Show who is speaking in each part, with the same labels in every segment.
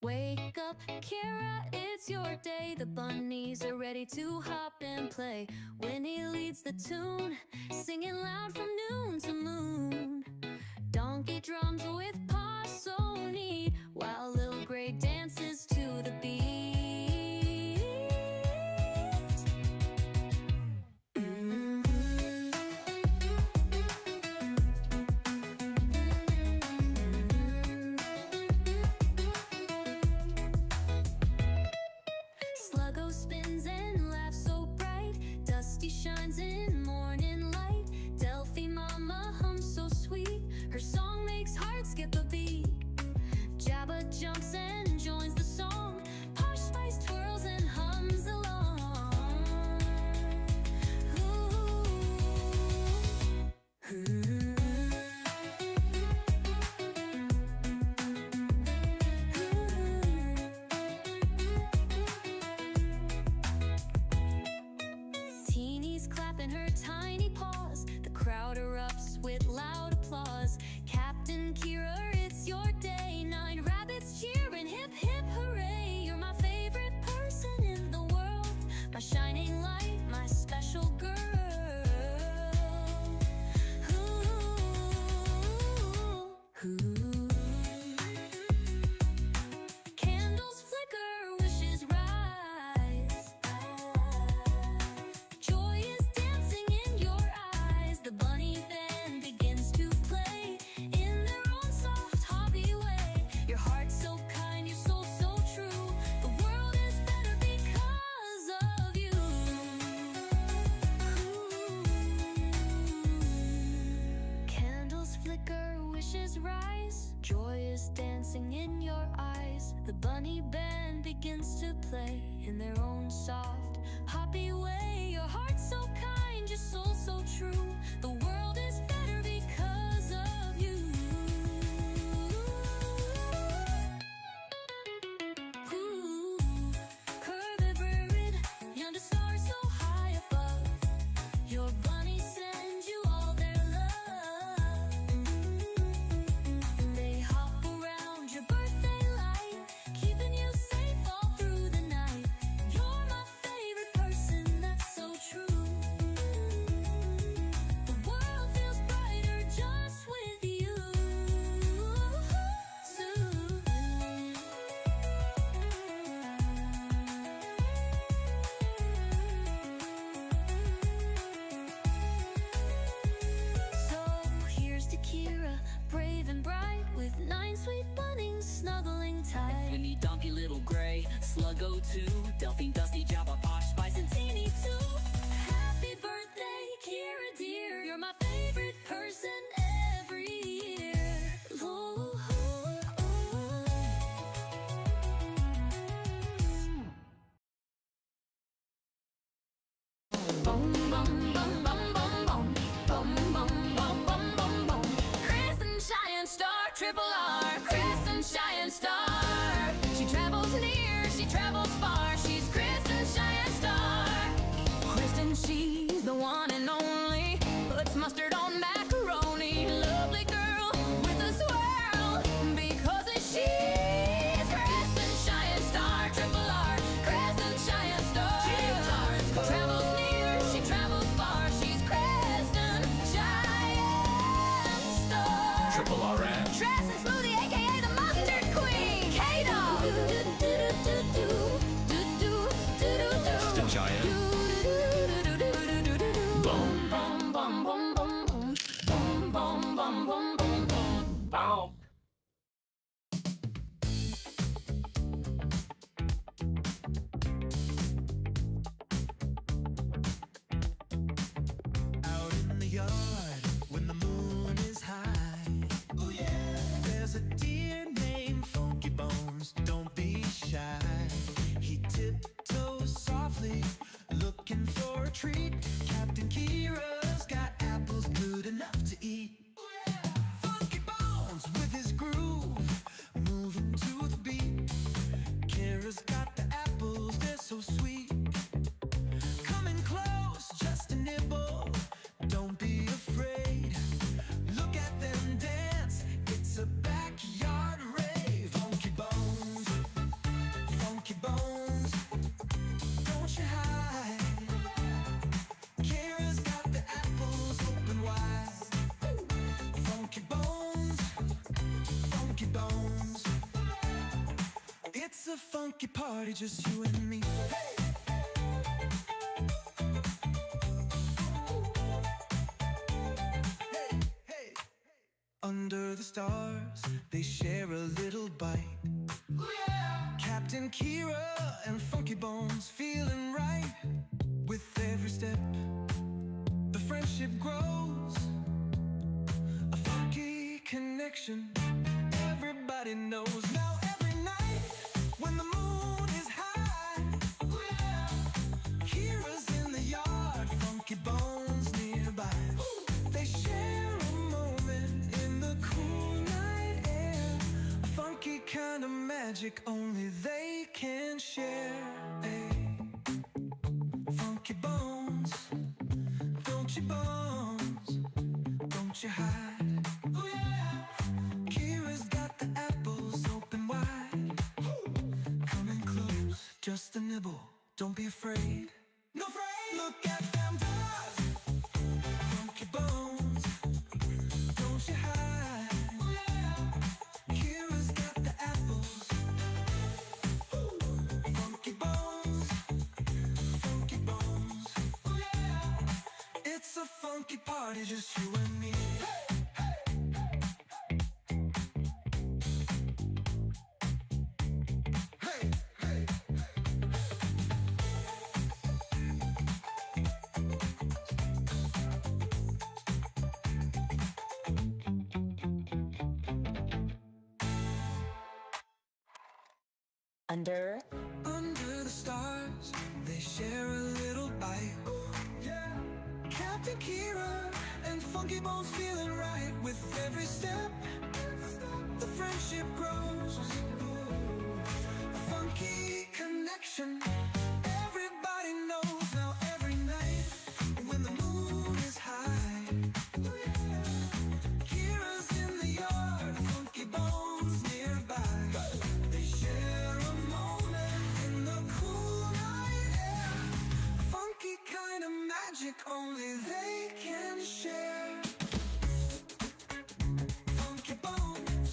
Speaker 1: Wake up, Kira, it's your day. The bunnies are ready to hop and play. Winnie leads the tune, singing loud from noon to moon. Donkey drums with Posh so neat, while Little Gray dances to the beat. Sluggo spins and laughs so bright, Dusty shines in morning light. Delphine mama hums so sweet, her song makes hearts skip a beat. Jabba jumps and joins the song, Posh Spice twirls and hums along. Ooh. Ooh. Clapping her tiny paws, the crowd erupts with loud applause. Captain Kira, it's your day. 9 rabbits cheering, hip hip hooray. You're my favorite person in the world, my shining light, my special girl. Ooh, ooh. Candles flicker, wishes rise. Joy is dancing in your eyes. The bunny band begins to play in their own soft hobby way. Your heart's so kind, your soul so true. The world is better because of you. Ooh. Candles flicker, wishes rise. Joy is dancing in your eyes. The bunny band begins to play in their own soft, happy way. Your heart's so kind, your soul so true. The world is better because of you. Ooh, curved bird, yonder stars so high above. Your bunny sends you all their love. And they hop around your birthday light, keeping you safe all through the night. You're my favorite person, that's so true. The world feels brighter just with you. So here's to Kira, brave and bright, with 9 sweet bunnies snuggling tight.
Speaker 2: Gwynnie, Donkey, Little Gray, Sluggo too, Delphine, Dusty, Jabba, Posh, Spice, and
Speaker 1: Teeny too. Happy birthday, Kira dear. You're my favorite person every year. Ooh, ooh, ooh. Boom, boom, boom, boom, boom, boom. Boom, boom, boom, boom, boom, boom. Crescent Shine Star, Triple R. Crescent Shine Star. She travels near, she travels far. She's Crescent Shine Star. Kristen, she's the one and only. Puts mustard on macaroni. Lovely girl with a swirl, because she's Crescent Shine Star, Triple R. Crescent Shine Star. Travels near, she travels far. She's Crescent Shine Star.
Speaker 3: Triple R and
Speaker 1: Dress and smoothie, aka the mustard queen. K-Dog.
Speaker 3: Kristen Giant.
Speaker 1: Boom, boom, boom, boom, boom, boom. Boom, boom, boom, boom, boom, boom.
Speaker 3: Bow.
Speaker 4: Out in the yard when the moon is high. Oh yeah. There's a deer named Funky Bones. Don't be shy. He tiptoes softly, looking for a treat. Captain Kira's got apples good enough to eat. Oh yeah. Funky Bones with his groove, moving to the beat. Kira's got the apples, they're so sweet. Coming close, just a nibble. Don't be afraid. Look at them dance. It's a backyard rave. Funky Bones. It's a funky party, just you and me. Under the stars, they share a little bite. Ooh, yeah. Captain Kira and Funky Bones feeling right. With every step, the friendship grows. A funky connection, everybody knows. Now every night, when the moon is high, ooh, yeah. Kira's in the yard, Funky Bones nearby. Ooh. They share a moment in the cool night air. A funky kind of magic only they can share. Hey. Funky Bones, don't you bones, don't you hide. Ooh, yeah. Kira's got the apples open wide. Coming close, just a nibble, don't be afraid. No afraid. Look at them paws. Funky Bones, don't you hide. Ooh, yeah. Kira's got the apples. Funky Bones, Funky Bones. Ooh, yeah. It's a funky party, just you and me. Hey, hey,
Speaker 1: Under
Speaker 4: Under the stars, they share a little bite. Yeah. Captain Kira and Funky Bones feeling right. With every step, the friendship grows. A funky connection, everybody knows. Now every night, when the moon is high, Kira's in the yard, Funky Bones nearby. They share a moment in the cool night air. Funky kind of magic only they can share. Funky Bones,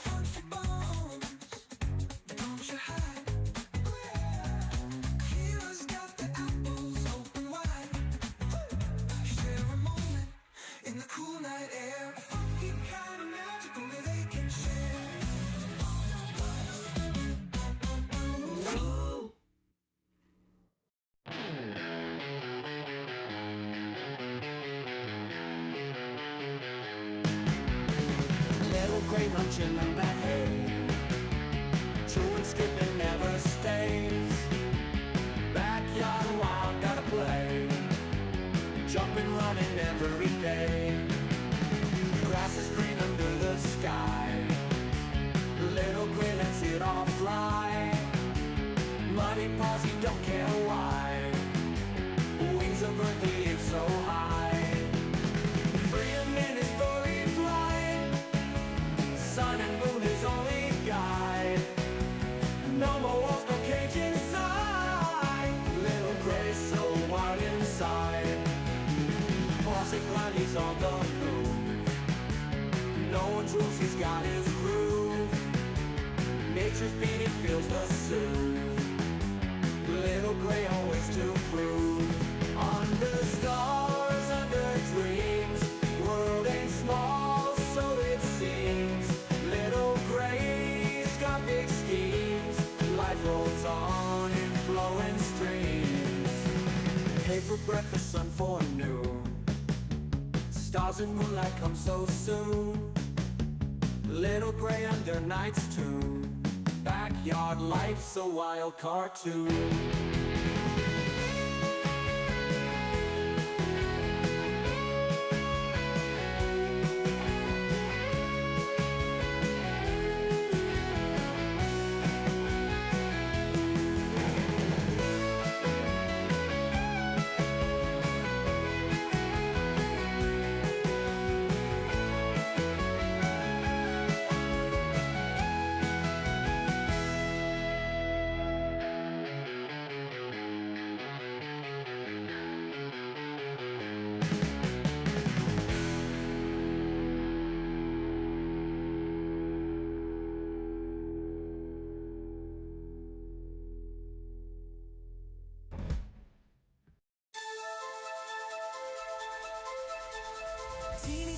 Speaker 4: Funky Bones, don't you hide. Kira's got the apples open wide. Share a moment in the cool night air. Funky kind of magic only they can share.
Speaker 2: Little gray munching on that hay, chewing, skipping, never stays. Backyard wild, gotta play, jumping, running every day. Grass is green under the sky, little gray lets it all fly. Muddy paws, you don't care why, wings of earth, he is so high. Freedom in his furry flight, sun and moon his only guide. No more walls, no cage inside, little gray so wild inside. Posh and he's on the move, no one's rules, he's got his groove. Nature's beat, he feels the soothe, little gray always to prove. Under stars, under dreams, world ain't small, so it seems. Little gray's got big schemes, life rolls on in flowing streams. Hay for breakfast, sun for noon, stars and moonlight come so soon. Little gray under night's tune, backyard life's a wild cartoon.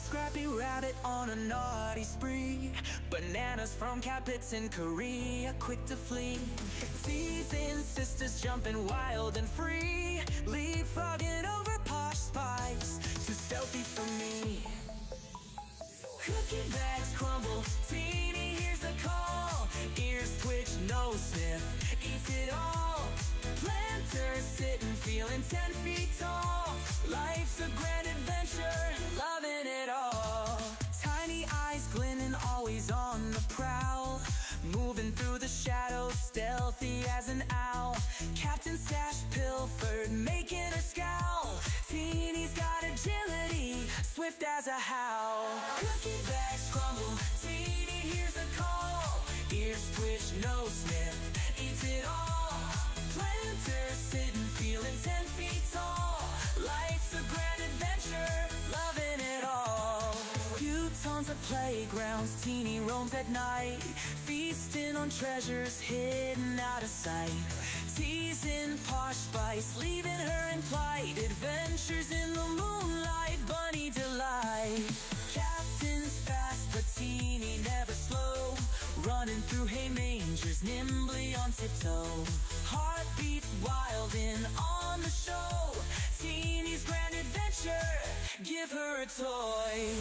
Speaker 4: Scrappy rabbit on a naughty spree. Bananas from Capits in Korea, quick to flee. Seasoned sisters jumping wild and free. Leapfrogging over Posh spice, too stealthy for me. Cookie bags crumble, teeny hears the call. Ears twitch, nose sniff, eats it all. Planters sitting, feeling 10 feet tall. Life's a grand adventure, loving it all. Tiny eyes glinting, always on the prowl. Moving through the shadows, stealthy as an owl. Captain Stash pilfered, making her scowl. Teeny's got agility, swift as a howl. Cookie bags crumble, Teeny hears the call. Ears twitch, nose sniff, eats it all. Planters sitting, feeling 10 feet tall. Life's a grand adventure, loving it all. Few tons of playgrounds, Teeny roams at night. Feasting on treasures hidden out of sight. Teasing Posh spice, leaving her in plight. Adventures in the moonlight, bunny delight. Captain's fast, but Teeny never slow. Running through hay mangers, nimbly on tiptoe. Heartbeats wild in on the show. Teeny's grand adventure, give her a toy.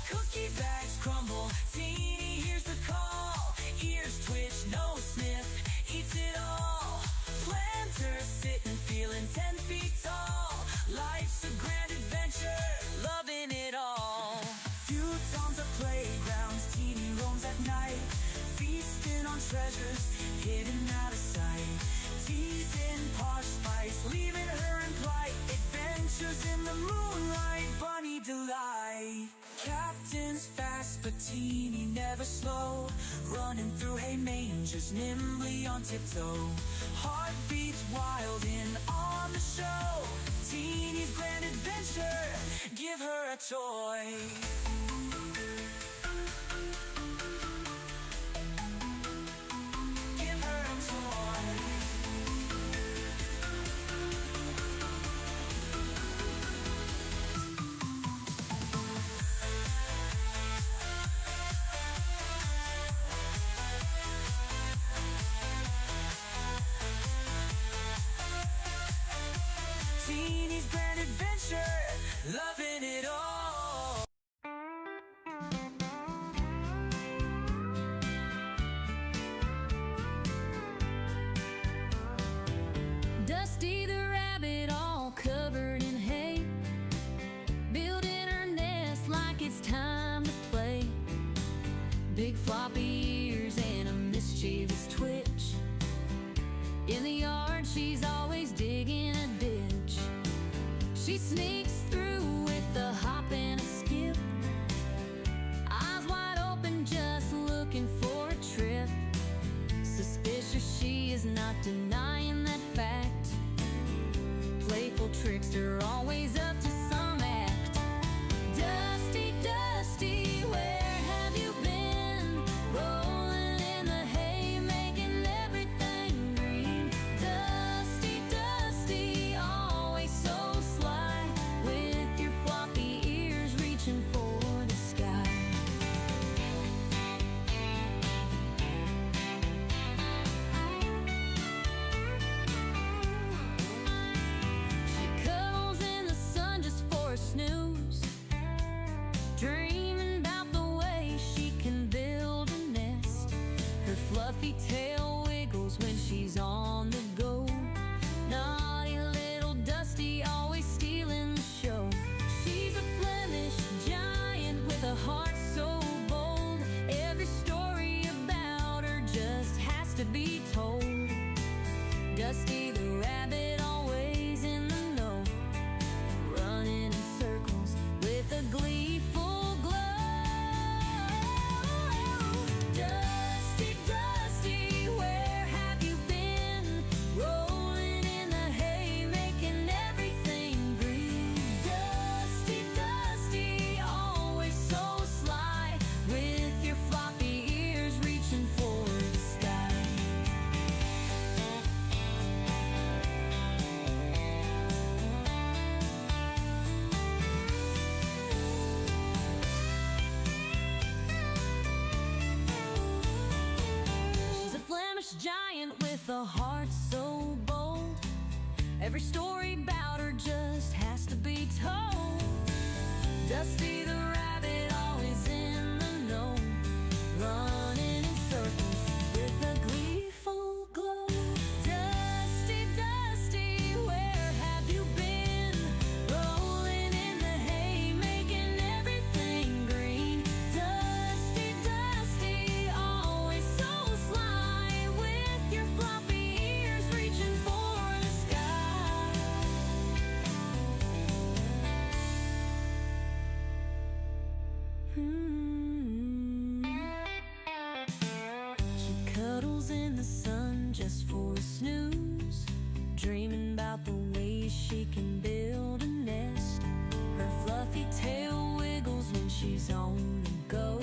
Speaker 4: Cookie bags crumble, Teeny hears the call. Ears twitch, nose sniff, eats it all. Planters sitting, feeling 10 feet tall. Life's a grand adventure, loving it all. Few tons of playgrounds, Teeny roams at night. Feasting on treasures hidden out of sight. Teasing Posh spice, leaving her in plight. Adventures in the moonlight, bunny delight. Captain's fast, but Teeny never slow. Running through hay mangers, nimbly on tiptoe. Heartbeats wild in on the show. Teeny's grand adventure, give her a toy. Give her a toy. Teeny's grand adventure, loving it all.
Speaker 1: Dusty the rabbit, all covered in hay, building her nest like it's time to play. Big floppy ears and a mischievous twitch. In the yard, she's always digging a ditch. She sneaks through with a hop and a skip, eyes wide open, just looking for a trip. Suspicious, she is not denying that fact. Playful trickster, always up to some act. Dusty, Dusty, where have you been? Rolling in the hay, making everything green. Dusty, Dusty, always so sly with your giant with a heart so bold. Every story about her just has to be told. Dusty the rabbit, always in the know, running in circles with a gleeful glow. Dusty, Dusty, where have you been? Rolling in the hay, making everything green. Dusty, Dusty, always so sly, with your floppy ears reaching for the sky. She cuddles in the sun just for a snooze, dreaming about the ways she can build a nest. Her fluffy tail wiggles when she's on the go.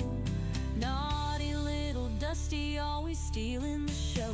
Speaker 1: Naughty little Dusty, always stealing the show.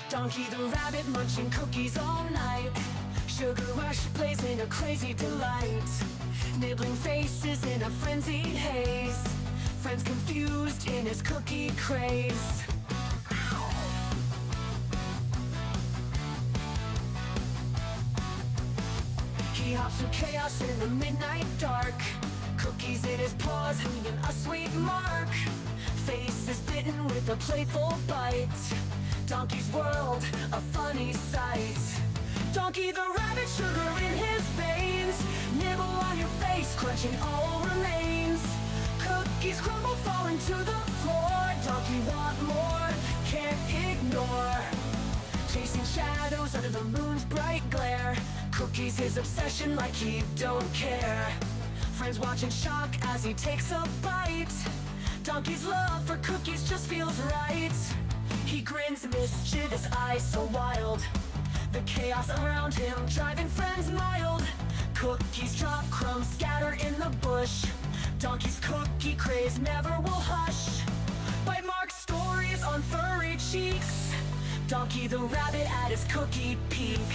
Speaker 2: Donkey the rabbit munching cookies all night. Sugar Rush plays in a crazy delight. Nibbling faces in a frenzied haze. Friends confused in his cookie craze. He hops through chaos in the midnight dark. Cookies in his paws, leaving a sweet mark. Face is bitten with a playful bite. Donkey's world, a funny sight. Donkey the rabbit, sugar in his veins. Nibble on your face, crunching all remains. Cookies crumble, falling to the floor. Donkey want more, can't ignore. Chasing shadows under the moon's bright glare. Cookies his obsession like he don't care. Friends watch in shock as he takes a bite. Donkey's love for cookies just feels right. He grins, mischievous eyes so wild. The chaos around him driving friends mild. Cookies drop, crumbs scatter in the bush. Donkey's cookie craze never will hush. Bite mark stories on furry cheeks. Donkey the rabbit at his cookie peak.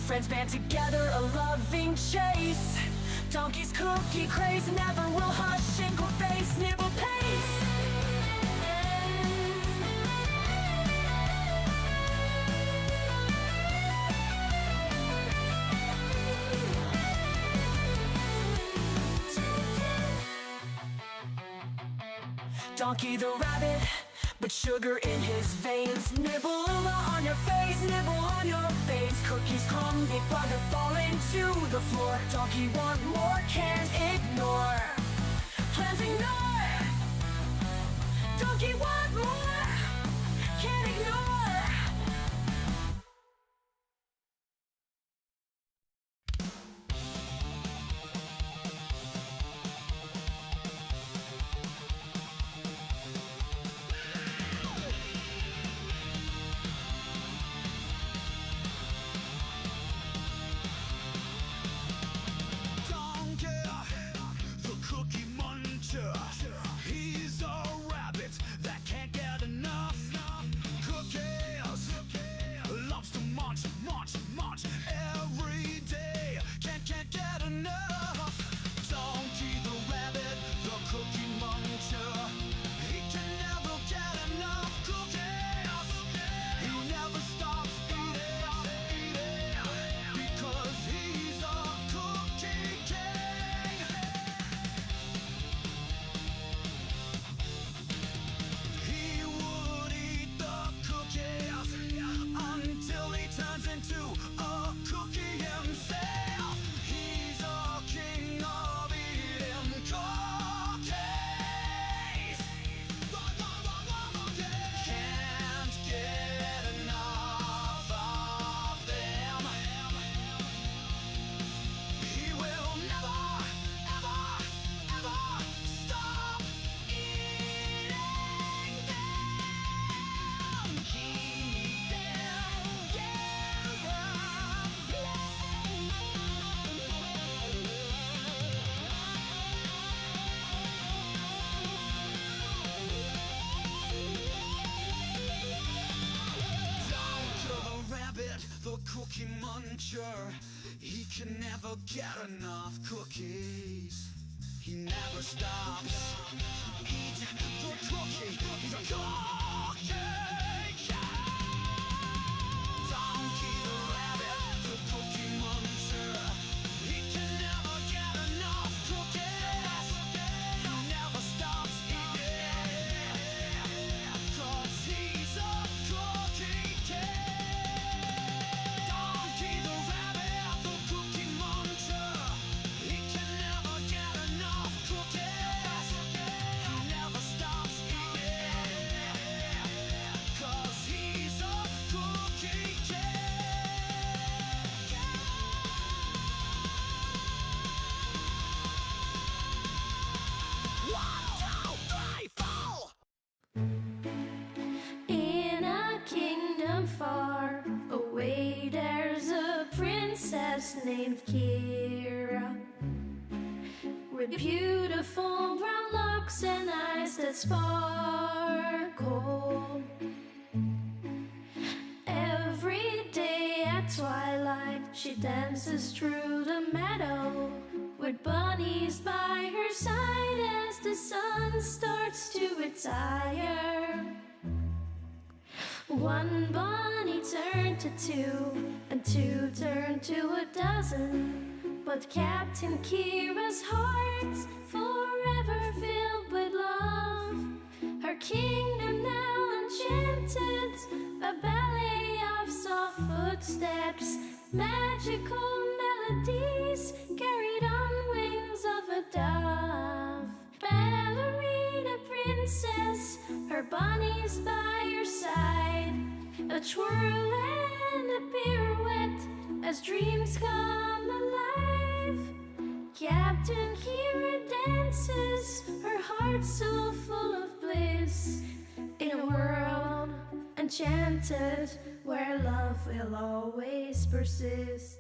Speaker 2: Friends band together, a loving chase. Donkey's cookie craze never will hush. Shingle face, nibble pace. Donkey the rabbit, but sugar in his veins. Nibble on your face, nibble on your face. Cookies crumb, big bugger falling to the floor. Donkey want more, can't ignore. Plans ignore. Donkey want more, can't ignore.
Speaker 4: He's a rabbit that can't get enough. cookie muncher. He can never get enough cookies. He never stops. Eat the cookie. He's a cookie cat. Donkey the rabbit, the cookie muncher. He can never get enough cookies. He never stops eating. 'Cause he's a cookie cat. Donkey the rabbit, the cookie muncher. He can never get enough cookies. He never stops eating. 'Cause he's a cookie cat. One, two, three, four.
Speaker 1: In a kingdom far away, there's a princess named Kira, with beautiful brown locks and eyes that sparkle. Every day at twilight, she dances through the meadow with bunnies by her side as the sun starts to retire. One bunny turned to two, and two turned to a dozen. But Captain Kira's heart's forever filled with love. Her kingdom now enchanted, a ballet of soft footsteps, magical melodies carried on wings of a dove. Ballerina princess, her bunnies by your side, a twirl and a pirouette as dreams come alive. Captain Kira dances, her heart so full of bliss, in a world enchanted where love will always persist.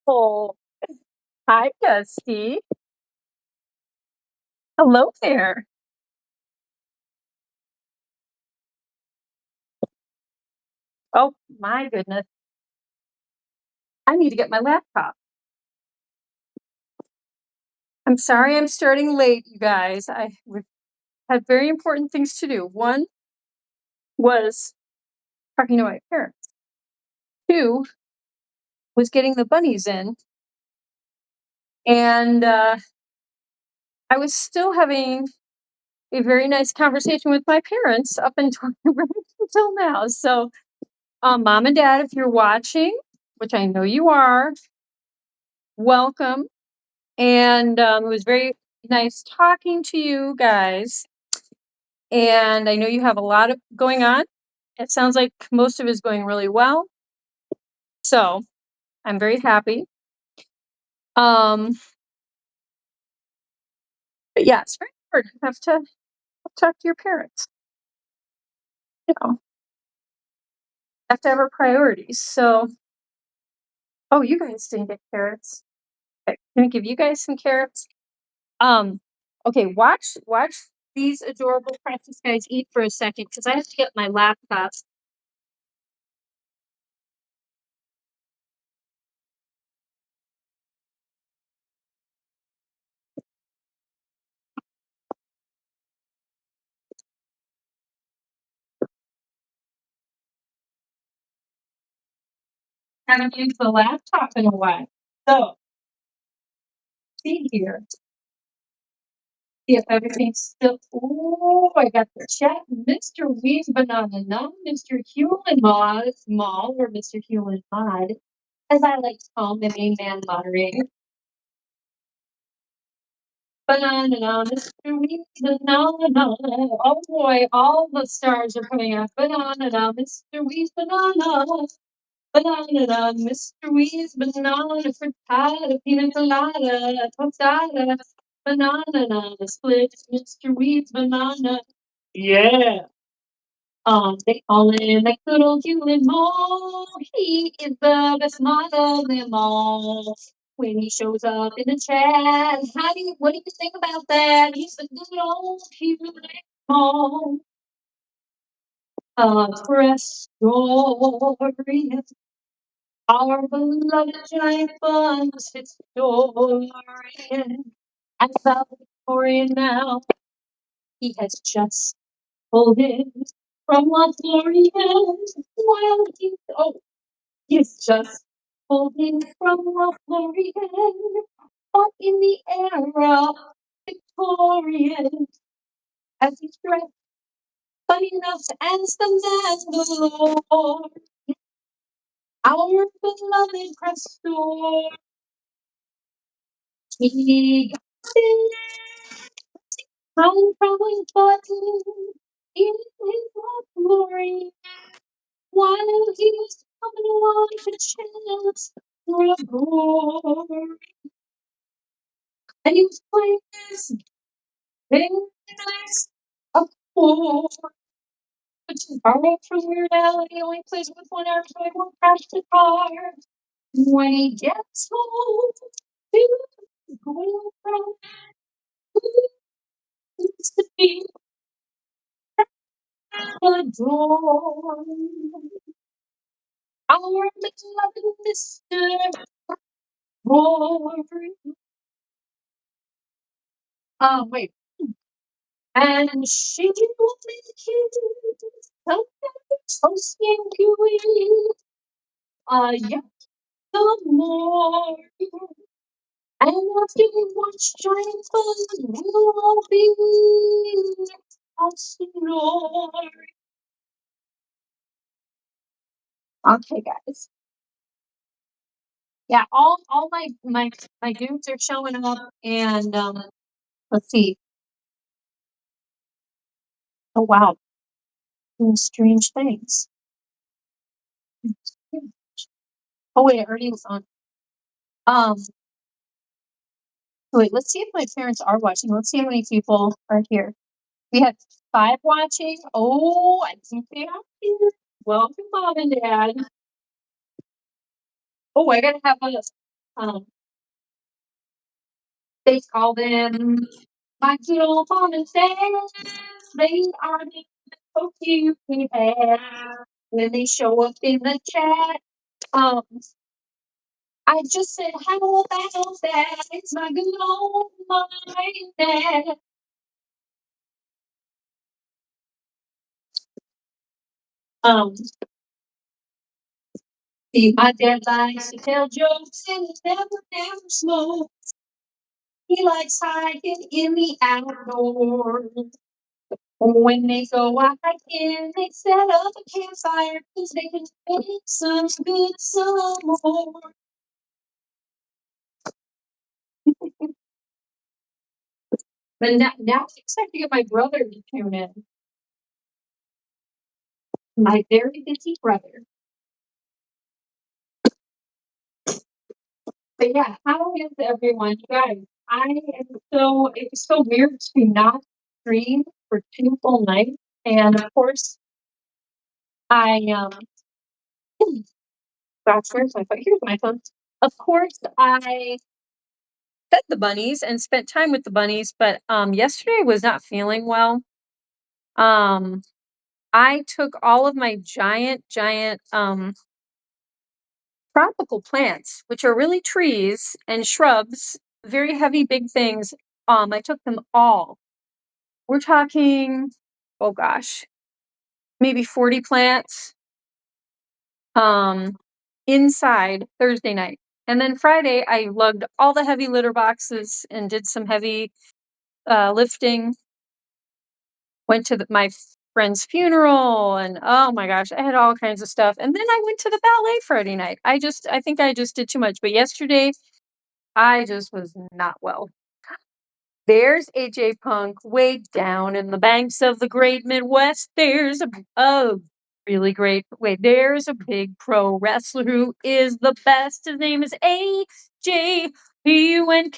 Speaker 5: Oh, hi, Dusty. Hello there. Oh, my goodness. I need to get my laptop. I'm sorry I'm starting late, you guys. We had very important things to do. One was talking to my parents. Two was getting the bunnies in. And I was still having a very nice conversation with my parents up until, until now. So, Mom and Dad, if you're watching, which I know you are, welcome. And it was very nice talking to you guys. And I know you have a lot of going on. It sounds like most of it is going really well. So I'm very happy. But yeah, it's very important. You have to talk to your parents. You know, have to have our priorities. So, oh, you guys didn't get carrots. Okay, can I give you guys some carrots? Okay, watch these adorable precious guys eat for a second because I have to get my laptop. Haven't used the laptop in a while. So, see here. See if everything's still. Oh, I got the chat. Mr. Wee's Banana, not Mr. Hewlin Mall, or Mr. Hewlin Mod, as I like to call him, the main man moderator. Banana, Mr. Wee's Banana. Oh boy, all the stars are coming out. Banana, Mr. Wee's Banana. Banana, Mr. Wee's banana frittata, pina colada, tostada, banana, split, Mr. Wee's banana. Yeah. They call him the good old human mole. He is the best model of them all. When he shows up in the chat, what do you think about that? He's the good old human mole. Press story. Our beloved giant Bunz historian and valedictorian now. He has just pulled in from La Florian while he's just pulled in from La Florian, but in the era Victorian, as he's dressed funny enough as the Mandalore. Our beloved Crestor. He got it. I'm probably button in his glory while he was coming along to chance for a glory. And he was playing this very nice accord, which is borrowed from Weird Al, and he only plays with one arm, so I won't crash the car. When he gets home to going from to be adored. Our beloved Mr. Rory. Wait. And she will make you toasty and gooey. Yeah, the more. And after you watch Giant Buzz, we'll all be a snore. Okay, guys. Yeah, all my dudes are showing up, and let's see. Oh wow, doing strange things. Oh wait, I already was on. Wait, let's see if my parents are watching. Let's see how many people are here. We have 5 watching. Oh, I think they are here. Welcome, Mom and Dad. Oh, I gotta have a They call them my good old mom and dad. They are the so cute we have when they show up in the chat. Um, I just said how about that? It's my good old mom and dad. Um, see, my dad likes to tell jokes and he never smokes. He likes hiking in the outdoors. When they go out hiking, they set up a campfire because they can make some good some more. But now I'm excited to get my brother to tune in. My very busy brother. But yeah, how is everyone? You guys, it was so weird to not stream for 2 full nights. And of course, I, gosh, where's my phone? Here's my phone. Of course, I fed the bunnies and spent time with the bunnies, but, yesterday I was not feeling well. I took all of my giant, tropical plants, which are really trees and shrubs, very heavy, big things. I took them all. We're talking, oh gosh, maybe 40 plants, um, inside Thursday night. And then Friday, I lugged all the heavy litter boxes and did some heavy lifting. Went to my friend's funeral, and oh my gosh, I had all kinds of stuff. And then I went to the ballet Friday night. I think I just did too much. But yesterday, I just was not well. There's AJ Punk way down in the banks of the great Midwest. There's a really great, wait, there's a big pro wrestler who is the best. His name is AJ Punk.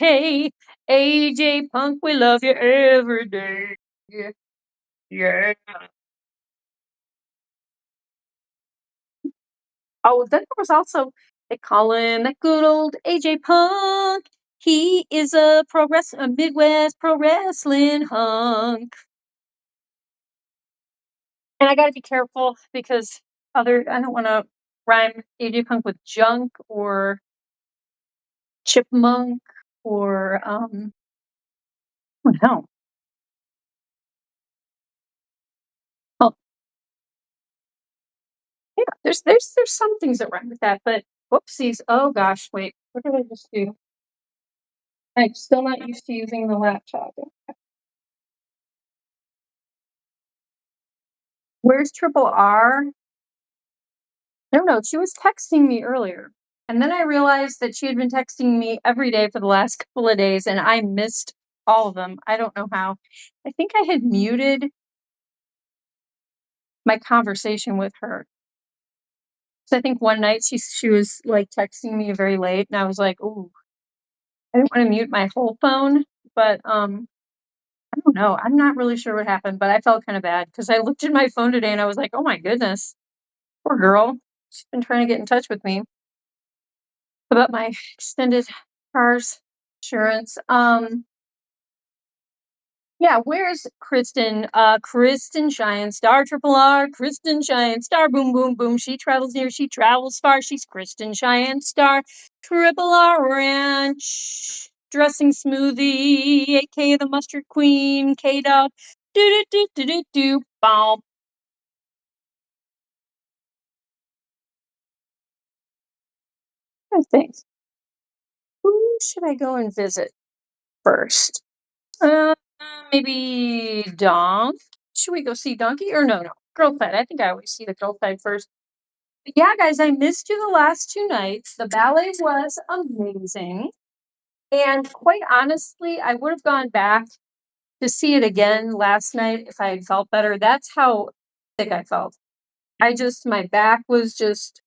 Speaker 5: AJ Punk, we love you every day. Yeah. Yeah. Oh, then there was also, they call him that good old AJ Punk. He is a Midwest pro wrestling hunk. And I gotta be careful because I don't wanna rhyme AJ Punk with junk or chipmunk or, oh, no. Oh, yeah, there's some things that rhyme with that, but whoopsies. Oh gosh, wait, what did I just do? I'm still not used to using the laptop. Where's Triple R? I don't know, she was texting me earlier, and then I realized that she had been texting me every day for the last couple of days, and I missed all of them. I don't know how. I think I had muted my conversation with her. So I think one night she was, like, texting me very late, and I was like, "Ooh." I didn't wanna mute my whole phone, but, I don't know, I'm not really sure what happened, but I felt kinda bad because I looked at my phone today and I was like, "Oh my goodness, poor girl. She's been trying to get in touch with me about my extended cars insurance." Yeah, where's Kristen? Kristen Shine Star Triple R, Kristen Shine Star Boom Boom Boom. She travels near, she travels far. She's Kristen Cheyenne Star Triple R Ranch. Dressing Smoothie, aka the Mustard Queen, K Dog. Do do do do do do. Bomb. Thanks. Who should I go and visit first? Uh, maybe Donk. Should we go see Donkey or no? Girl side. I think I always see the girl side first. But yeah, guys, I missed you the last 2 nights. The ballet was amazing. And quite honestly, I would have gone back to see it again last night if I had felt better. That's how sick I felt. My back was just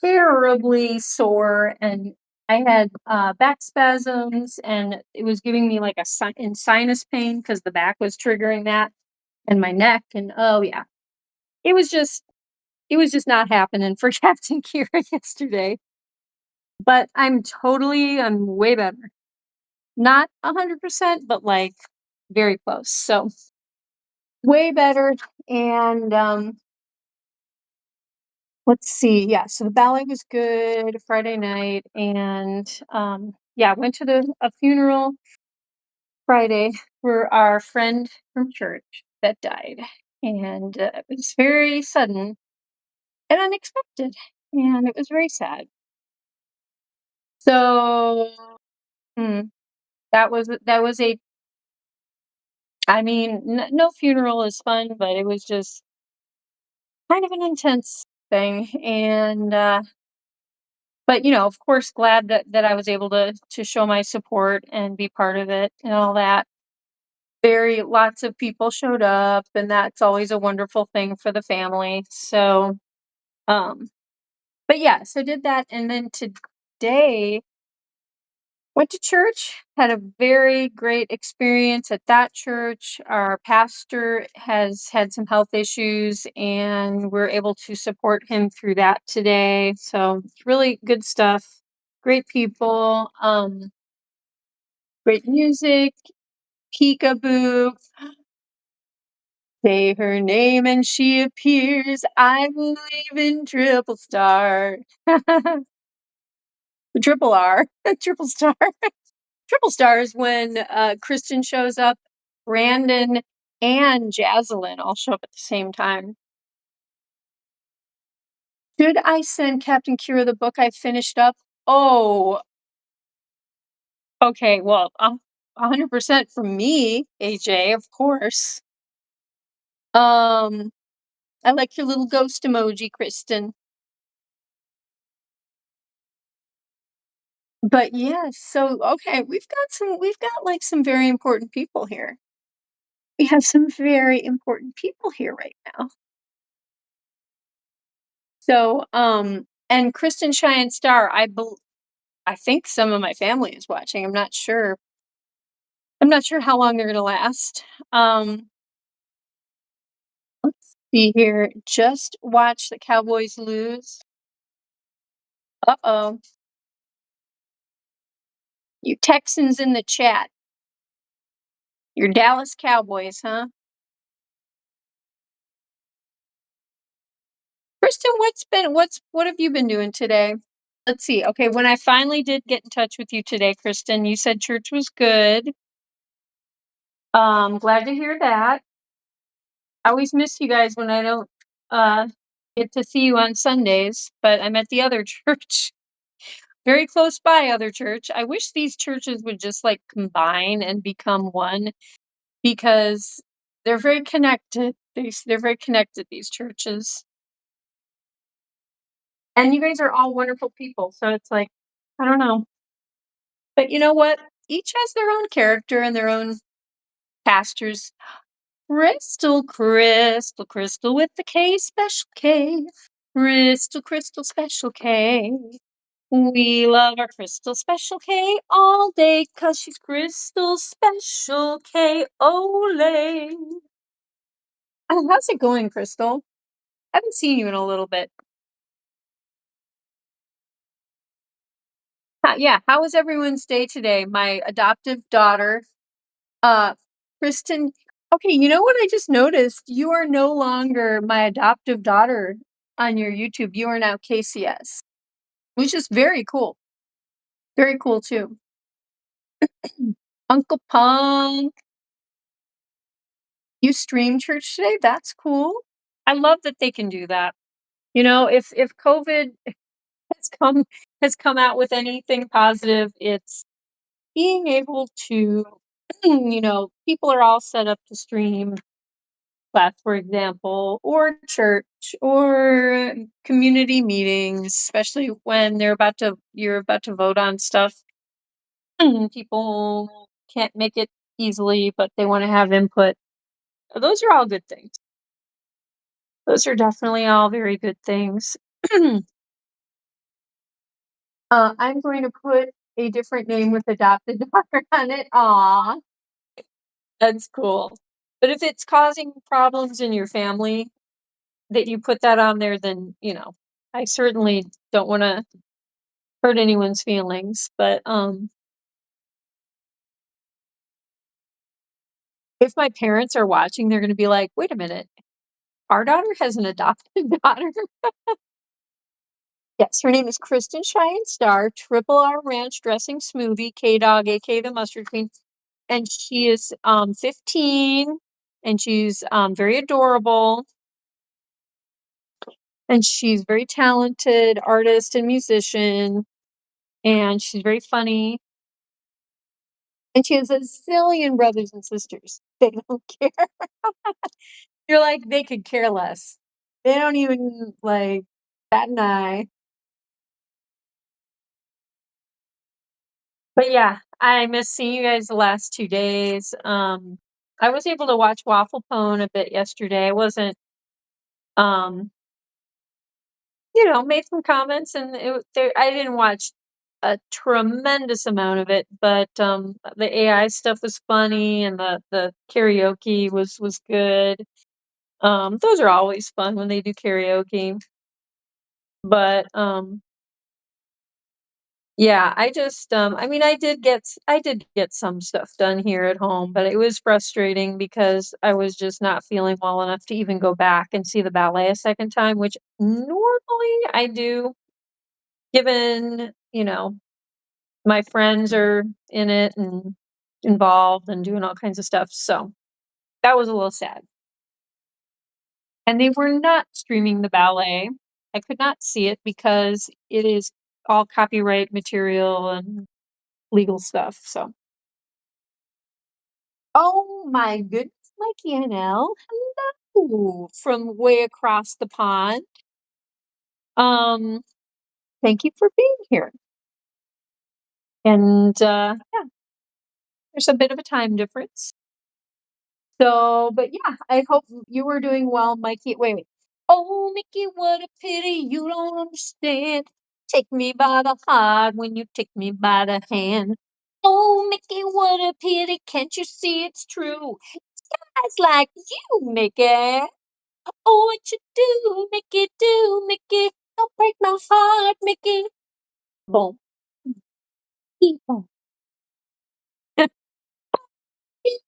Speaker 5: terribly sore and I had back spasms and it was giving me like sinus pain because the back was triggering that and my neck. And oh, yeah, it was just not happening for Captain Kira yesterday. But I'm way better. Not 100%, but like very close. So way better. And let's see. Yeah, so the ballet was good Friday night, and yeah, went to a funeral Friday for our friend from church that died, and it was very sudden and unexpected, and it was very sad. So mm, that was a. I mean, no funeral is fun, but it was just kind of an intense thing, and but of course, glad that I was able to show my support and be part of it and all that. Very lots of people showed up, and that's always a wonderful thing for the family. So, um, but yeah, so did that, and then today went to church, had a very great experience at that church. Our pastor has had some health issues, and we're able to support him through that today. So it's really good stuff. Great people, great music, peekaboo. Say her name and she appears. I believe in triple star. The triple R, triple star. Triple stars when Kristen shows up, Brandon and Jaslyn all show up at the same time. Should I send Captain Kira the book I finished up? Oh, okay. Well, 100% from me, AJ, of course. Um, I like your little ghost emoji, Kristen. But yes, so okay, we've got like some very important people here. We have some very important people here right now. So, and Kristen Cheyenne Star, I think some of my family is watching. I'm not sure. I'm not sure how long they're gonna last. Let's see here. Just watch the Cowboys lose. Uh-oh. You Texans in the chat. You're Dallas Cowboys, huh? Kristen, what have you been doing today? Let's see. Okay, when I finally did get in touch with you today, Kristen, you said church was good. Glad to hear that. I always miss you guys when I don't uh get to see you on Sundays, but I'm at the other church, very close by other church. I wish these churches would just like combine and become one because they're very connected. They're very connected, these churches. And you guys are all wonderful people. So it's like, I don't know. But you know what? Each has their own character and their own pastors. Crystal with the K, special K. Crystal, special K. We love our Crystal Special K all day, 'cause she's Crystal Special K. Olay. How's it going, Crystal? I haven't seen you in a little bit. Yeah, how was everyone's day today? My adoptive daughter, uh, Kristen. Okay, you know what I just noticed? You are no longer my adoptive daughter on your YouTube. You are now KCS, which is very cool. Very cool too. Uncle Punk, you stream church today? That's cool. I love that they can do that. If COVID has come out with anything positive, it's being able to, people are all set up to stream class, for example, or church or community meetings, especially when you're about to vote on stuff. People can't make it easily, but they want to have input. Those are all good things. Those are definitely all very good things. I'm going to put a different name with adopted daughter on it. Aw, that's cool. But if it's causing problems in your family that you put that on there, then, I certainly don't want to hurt anyone's feelings, but if my parents are watching, they're gonna be like, "Wait a minute, our daughter has an adopted daughter?" Yes, her name is Kristen Cheyenne Star, Triple R Ranch Dressing Smoothie, K-Dog, aka the Mustard Queen, and she is 15, and she's very adorable, and she's very talented artist and musician, and she's very funny, and she has a zillion brothers and sisters. They don't care. You're like, they could care less. They don't even like bat an eye. But yeah, I missed seeing you guys the last 2 days. I was able to watch Waffle Pone a bit yesterday. I wasn't, um, made some comments and I didn't watch a tremendous amount of it, but the AI stuff was funny and the karaoke was good. Those are always fun when they do karaoke. But yeah, I just I mean I did get some stuff done here at home, but it was frustrating because I was just not feeling well enough to even go back and see the ballet a second time, which normally I do, given, my friends are in it and involved and doing all kinds of stuff. So that was a little sad. And they were not streaming the ballet. I could not see it because it is all copyright material and legal stuff. So, oh my goodness, Mikey and Elle, hello from way across the pond. Um, Thank you for being here. And yeah, there's a bit of a time difference. So, but yeah, I hope you were doing well, Mikey. Wait. Oh, Mickey, what a pity you don't understand. Take me by the heart when you take me by the hand. Oh, Mickey, what a pity. Can't you see it's true? Guys like you, Mickey. Oh, what you do, Mickey. Don't break my heart, Mickey. Boom. Beep, boom. Beep,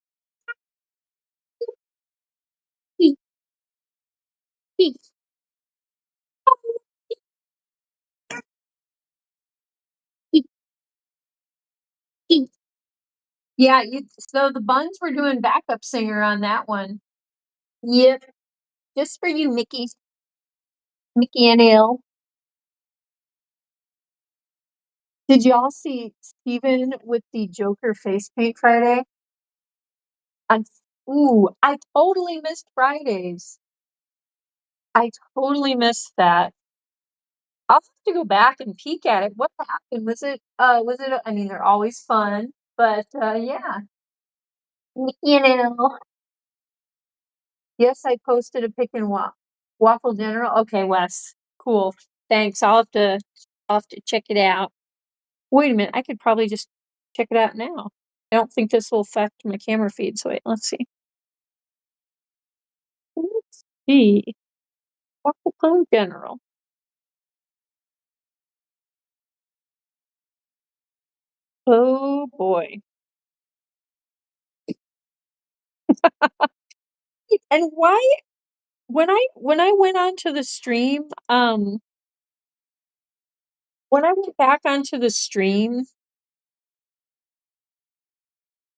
Speaker 5: beep, beep. Beep, beep. Yeah, so the Bunz were doing backup singer on that one. Yep, just for you, Mickey. Mickey and Ale. Did y'all see Steven with the Joker face paint Friday? On Ooh, I totally missed Fridays. I totally missed that. I'll have to go back and peek at it. What happened? I mean, they're always fun, but yeah. Mickey and Ale. Yes, I posted a pic in Waffle General. Okay, Wes. Cool. Thanks. I'll have to check it out. Wait a minute, I could probably just check it out now. I don't think this will affect my camera feed, so wait, let's see. Let's see. Waffle Cone General. Oh boy. And why when I went onto the stream, when I went back onto the stream,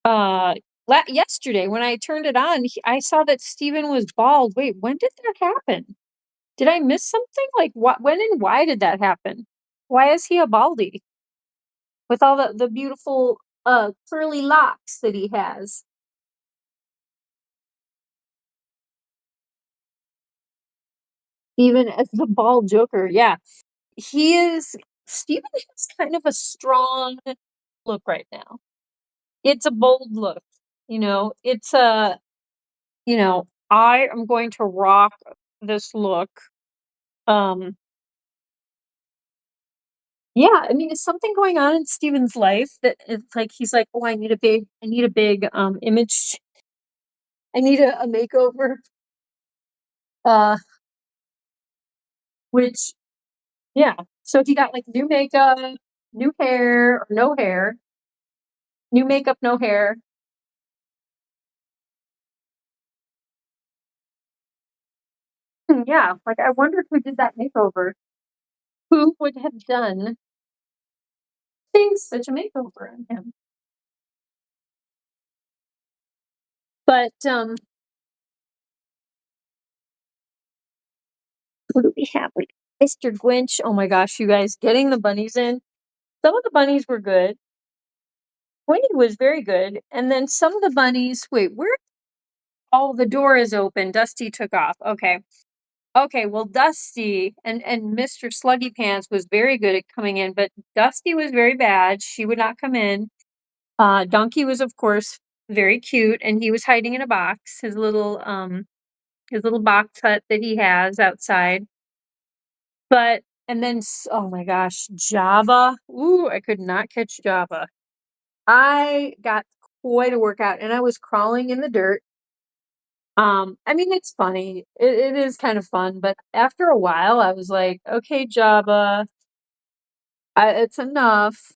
Speaker 5: uh yesterday when I turned it on, I saw that Steven was bald. Wait, when did that happen? Did I miss something? Like what when and why did that happen? Why is he a baldy? With all the beautiful curly locks that he has. Even as the bald Joker, yeah. He is Steven has kind of a strong look right now. It's a bold look, it's a I am going to rock this look. Um yeah, I mean, it's something going on in Steven's life that it's like he's like, "Oh, I need a big image. I need a makeover." Uh which yeah, So he got like new makeup, new hair, or no hair, new makeup, no hair. Yeah, like I wonder who did that makeover. Who would have done things such a makeover on him? But who do we have? Like Mr. Grinch. Oh my gosh, you guys, getting the bunnies in. Some of the bunnies were good. Gwynnie was very good, and then some of the bunnies. Wait, where? Oh, the door is open. Dusty took off. Okay. Okay, well, Dusty and Mr. Sluggy Pants was very good at coming in, but Dusty was very bad. She would not come in. Donkey was, of course, very cute, and he was hiding in a box, his little box hut that he has outside. But and then oh my gosh, Jabba. Ooh, I could not catch Jabba. I got quite a workout, and I was crawling in the dirt. I mean, it's funny. It is kind of fun, but after a while, I was like, okay, Jabba, it's enough.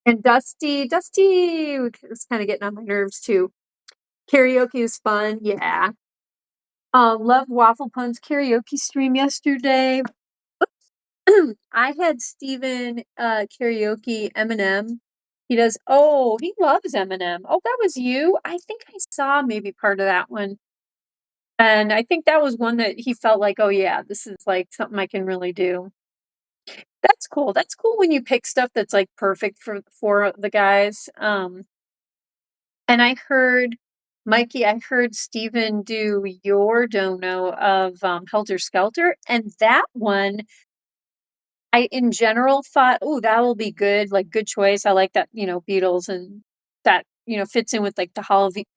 Speaker 5: And Dusty was kind of getting on my nerves too. Karaoke was fun, yeah. Love Waffle Pun's karaoke stream yesterday. I had Steven karaoke Eminem. He does. Oh, he loves Eminem. Oh, that was you. I think I saw maybe part of that one. And I think that was one that he felt like, "Oh, yeah, this is, like, something I can really do." That's cool. That's cool when you pick stuff that's, like, perfect for the guys. And I heard Steven do your dono of, Helter Skelter, and that one, I, in general, thought, "Oh, that will be good, like, good choice." I like that, Beatles and that, fits in with, like, the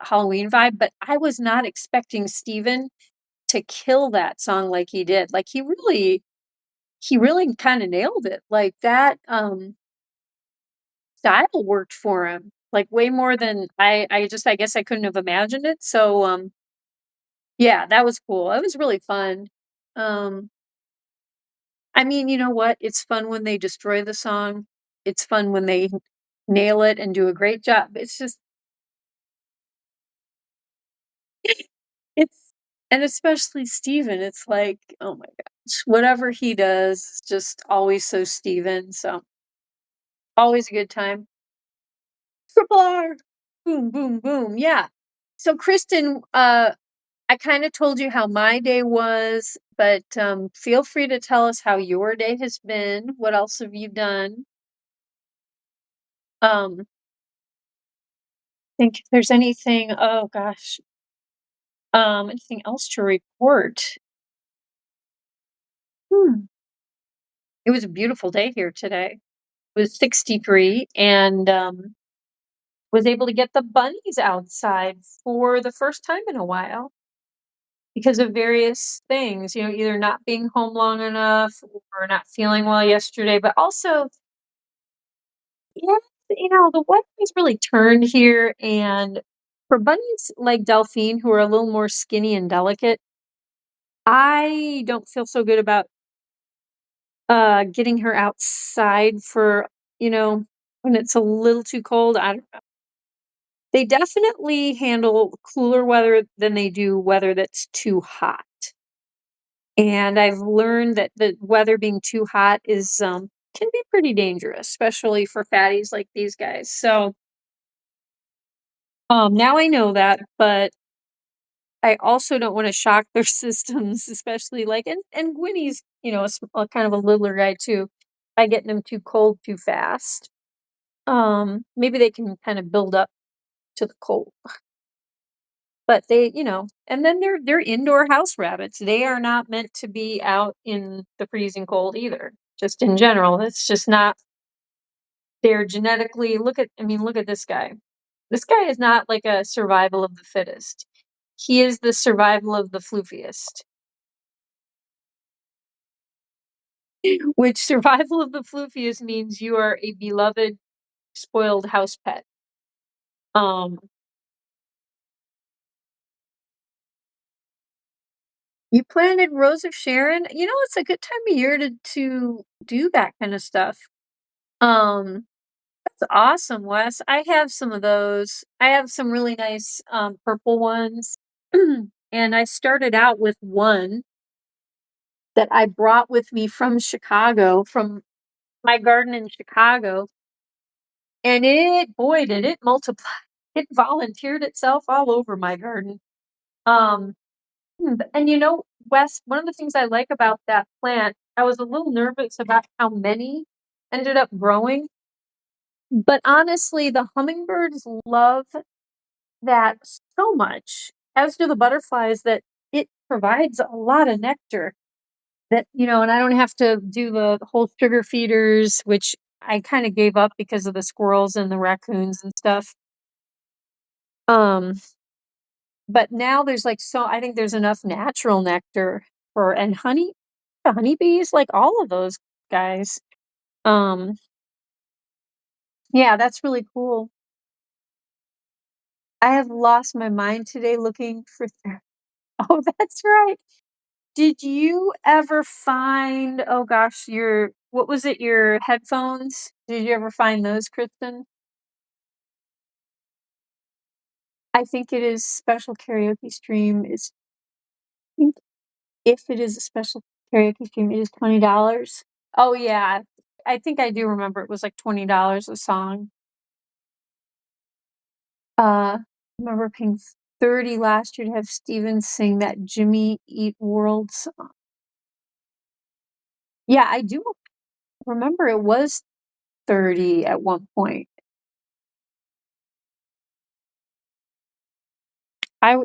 Speaker 5: Halloween vibe, but I was not expecting Steven to kill that song like he did. Like he really kind of nailed it. Like that style worked for him. Like way more than I guess I couldn't have imagined it. So yeah, that was cool. It was really fun. Um I mean, you know what? It's fun when they destroy the song. It's fun when they nail it and do a great job. It's just it's and especially Steven, it's like, oh my gosh, whatever he does is just always so Steven. So always a good time. Triple R. Boom, boom, boom. Yeah. So Kristen, I kind of told you how my day was, but feel free to tell us how your day has been. What else have you done? Think if there's anything, oh gosh, anything else to report? Hmm. It was a beautiful day here today. It was 63 and was able to get the bunnies outside for the first time in a while because of various things, either not being home long enough or not feeling well yesterday, but also, yeah, the weather has really turned here. And for bunnies like Delphine, who are a little more skinny and delicate, I don't feel so good about getting her outside for, when it's a little too cold. I don't know. They definitely handle cooler weather than they do weather that's too hot. And I've learned that the weather being too hot is can be pretty dangerous, especially for fatties like these guys. So now I know that, but I also don't want to shock their systems, especially like and Gwynnie's, a kind of a littler guy too, by getting them too cold too fast. Maybe they can kind of build up to the cold. But they, and then they're indoor house rabbits. They are not meant to be out in the freezing cold either. Just in general, it's just not. They're genetically look at this guy. This guy is not like a survival of the fittest. He is the survival of the floofiest. Which survival of the floofiest means you are a beloved, spoiled house pet. Um, You planted Rose of Sharon? You know, it's a good time of year to do that kinda stuff. Um, that's awesome, Wes. I have some of those. I have some really nice, purple ones, and I started out with one that I brought with me from Chicago, from my garden in Chicago, and it boy, did it multiply. It volunteered itself all over my garden. Um, and you know, Wes, one of the things I like about that plant, I was a little nervous about how many ended up growing, but honestly, the hummingbirds love that so much, as do the butterflies, that it provides a lot of nectar that, and I don't have to do the whole sugar feeders, which I kind of gave up because of the squirrels and the raccoons and stuff. Um, but now there's like I think there's enough natural nectar for and honey, the honeybees, like all of those guys. Um, yeah, that's really cool. I have lost my mind today looking for oh, that's right. Did you ever find, oh gosh, your what was it, your headphones? Did you ever find those, Kristen? I think it is special karaoke stream is I think if it is a special karaoke stream, it is $20. Oh yeah. I think I do remember it was like $20 a song. I remember paying 30 last year to have Steven sing that Jimmy Eat World song. Yeah, I do remember it was 30 at one point.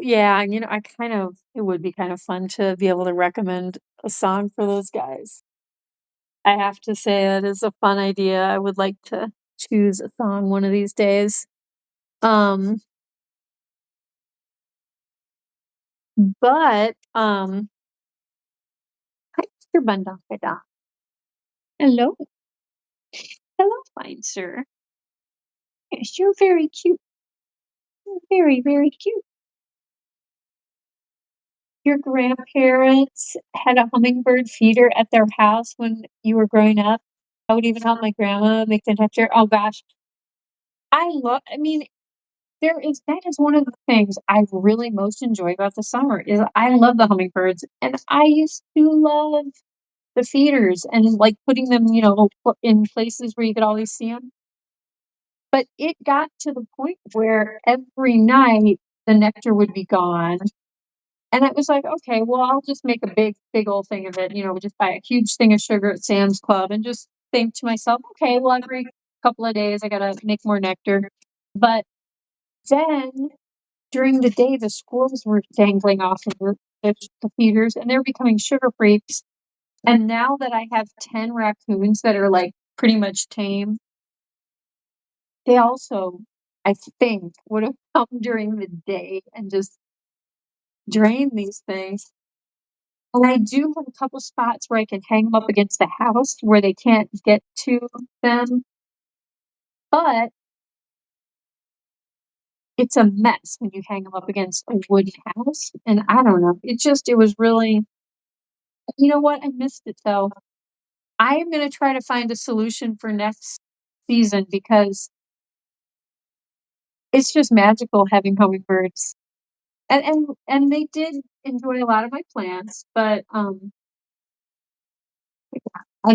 Speaker 5: Yeah, I kind of it would be kind of fun to be able to recommend a song for those guys. I have to say it is a fun idea. I would like to choose a song one of these days. Um, but hi, Mr. Bandakada. Hello. Hello, fine sir. Yes, you're very cute. You're very, very cute. Your grandparents had a hummingbird feeder at their house when you were growing up. I would even help my grandma make the nectar. Oh gosh. I mean, that is one of the things I really most enjoy about the summer is I love the hummingbirds, and I used to love the feeders and, like, putting them, in places where you could always see them. But it got to the point where every night the nectar would be gone, and it was like, "Okay, well, I'll just make a big old thing of it," just buy a huge thing of sugar at Sam's Club and just think to myself, "Okay, well, every couple of days I gotta make more nectar." But then during the day, the squirrels were dangling off of the feeders, and they're becoming sugar freaks. And now that I have 10 raccoons that are, like, pretty much tame, they also, I think, would have come during the day and just drained these things. And I do have a couple spots where I can hang them up against the house where they can't get to them, but it's a mess when you hang them up against a wooden house, and I don't know, it was really you know what? I missed it, though. I am gonna try to find a solution for next season because it's just magical having hummingbirds. And they did enjoy a lot of my plants, but, I'm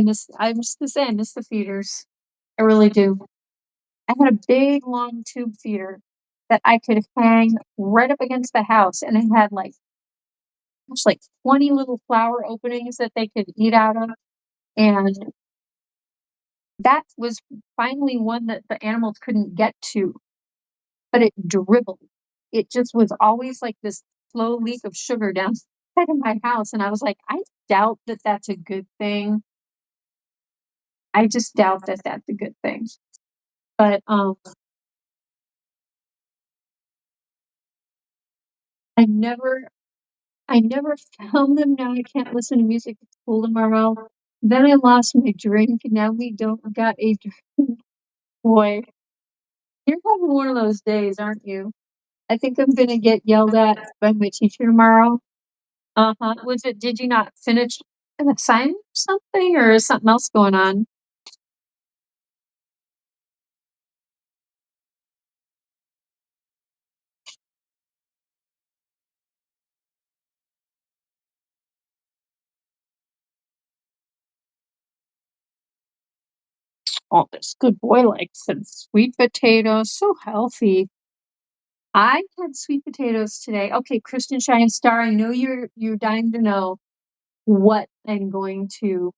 Speaker 5: just gonna say I miss the feeders. I really do. I had a big, long tube feeder that I could hang right up against the house, and it had, like, gosh, like 20 little flower openings that they could eat out of, and that was finally one that the animals couldn't get to. But it dribbled. It just was always like this slow leak of sugar down inside of my house, and I was like, "I doubt that that's a good thing." I just doubt that that's a good thing. But, I never I never found them. Now I can't listen to music at school tomorrow. Then I lost my drink, and now we don't got a drink. Boy, you're having one of those days, aren't you? I think I'm gonna get yelled at by my teacher tomorrow. Was it, did you not finish an assignment or something, or is something else going on? Oh, this good boy likes some sweet potatoes, so healthy. I had sweet potatoes today. Okay, Kristen Shine Star, I know you're dying to know what I'm going to.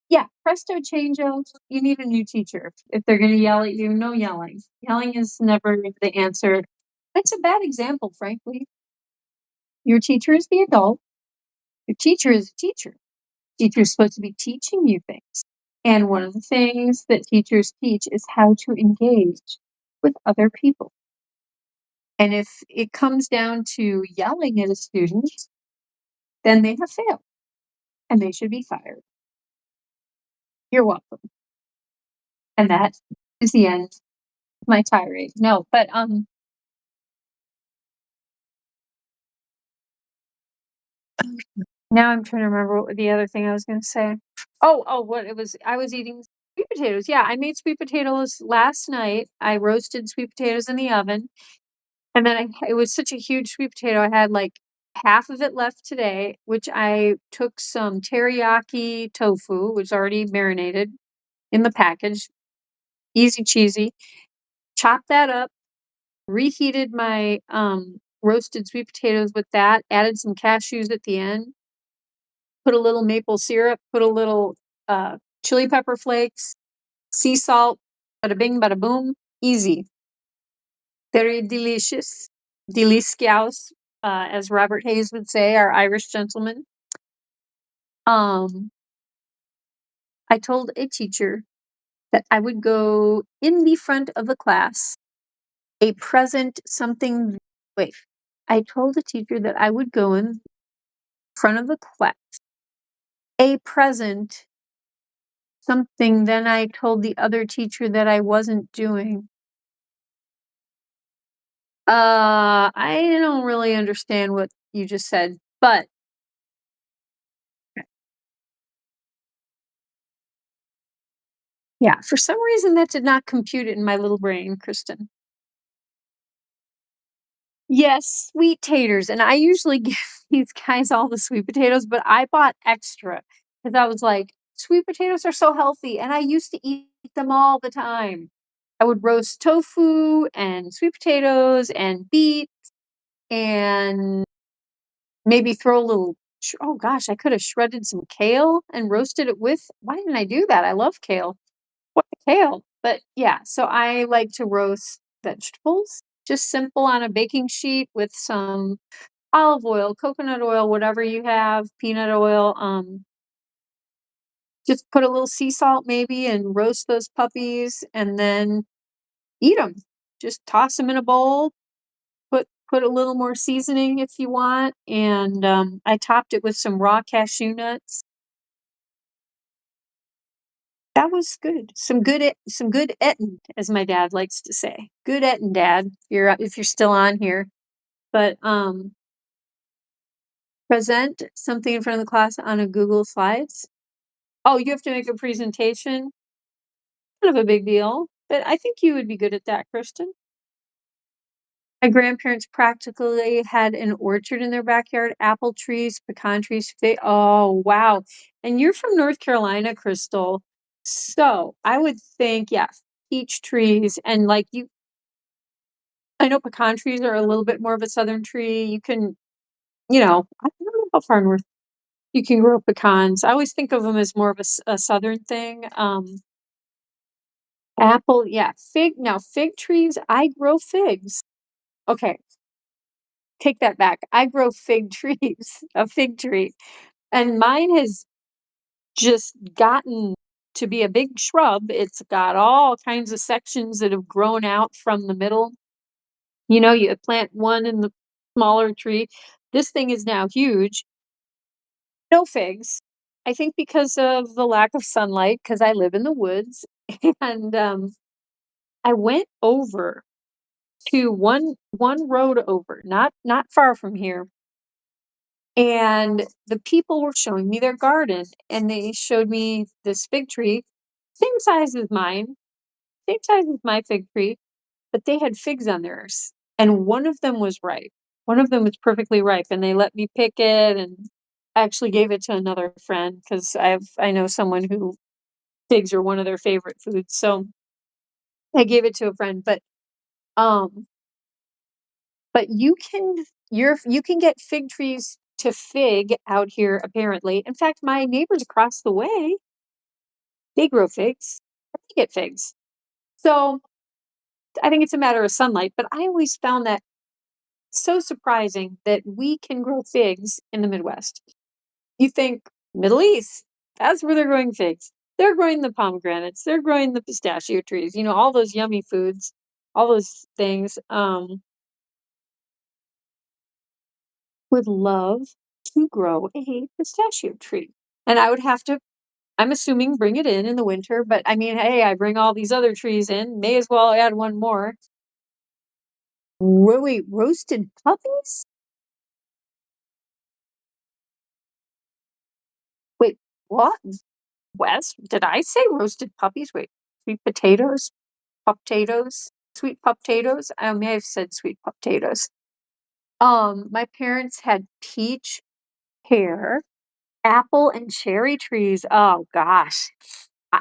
Speaker 5: Yeah, presto changeo. You need a new teacher. If they're gonna yell at you, no yelling. Yelling is never the answer. That's a bad example, frankly. Your teacher is the adult. Your teacher is a teacher. Teacher is supposed to be teaching you things. And one of the things that teachers teach is how to engage with other people. And if it comes down to yelling at a student, then they have failed and they should be fired. You're welcome. And that is the end of my tirade. No, but now I'm trying to remember what the other thing I was gonna say. What it was, I was eating sweet potatoes. Yeah, I made sweet potatoes last night. I roasted sweet potatoes in the oven. And then it was such a huge sweet potato. I had like half of it left today, which I took some teriyaki tofu, which is already marinated in the package, easy cheesy. Chopped that up, reheated my roasted sweet potatoes with that, added some cashews at the end, put a little maple syrup, put a little chili pepper flakes, sea salt, bada bing, bada boom, easy. Very delicious. Delicious, as Robert Hayes would say, our Irish gentleman. Um, I told a teacher that I would go in the front of the class, a present something. Wait, I told the teacher that I would go in front of the class, a present something. Then I told the other teacher that I wasn't doing. I don't really understand what you just said, but yeah, for some reason that did not compute in my little brain, Kristen. Yes, sweet taters, and I usually give these guys all the sweet potatoes, but I bought extra because I was like, "Sweet potatoes are so healthy," and I used to eat them all the time. I would roast tofu and sweet potatoes and beets and maybe throw a little oh gosh, I could have shredded some kale and roasted it with. Why didn't I do that? I love kale. What the kale? But yeah, so I like to roast vegetables, just simple on a baking sheet with some olive oil, coconut oil, whatever you have, peanut oil. Just put a little sea salt maybe and roast those puppies and then eat them. Just toss them in a bowl. Put a little more seasoning if you want, and I topped it with some raw cashew nuts. That was good. Some good eatin', as my dad likes to say. Good eatin', Dad, if you're still on here. But, present something in front of the class on a Google Slides. Oh, you have to make a presentation? Kind of a big deal, but I think you would be good at that, Kristen. My grandparents practically had an orchard in their backyard, apple trees, pecan trees, oh, wow. And you're from North Carolina, Crystal. So I would think, yeah, peach trees and like you, I know pecan trees are a little bit more of a southern tree. You can, I don't know how far north you can grow pecans. I always think of them as more of a southern thing. Apple, yeah, fig. Now, fig trees, I grow figs. Okay, take that back. I grow fig trees, a fig tree, and mine has just gotten to be a big shrub. It's got all kinds of sections that have grown out from the middle. You plant one in the smaller tree. This thing is now huge. No figs. I think because of the lack of sunlight, because I live in the woods. And I went over to one road over, not far from here. And the people were showing me their garden, and they showed me this fig tree, same size as mine, same size as my fig tree, but they had figs on theirs, and one of them was ripe. One of them was perfectly ripe, and they let me pick it, and I actually gave it to another friend because I know someone who figs are one of their favorite foods, so I gave it to a friend. Um, but you can get fig trees to fig out here apparently. In fact, my neighbors across the way, they grow figs. They get figs. So I think it's a matter of sunlight, but I always found that so surprising that we can grow figs in the Midwest. You think Middle East, that's where they're growing figs. They're growing the pomegranates, they're growing the pistachio trees, all those yummy foods, all those things. Would love to grow a pistachio tree. And I would have to, I'm assuming, bring it in the winter, but I mean, hey, I bring all these other trees in, may as well add one more. Wait, roasted puppies? Wait, what? Wes, did I say roasted puppies? Wait, sweet potatoes? Potatoes? Sweet potatoes? I may have said sweet potatoes. My parents had peach, pear, apple, and cherry trees. Oh gosh.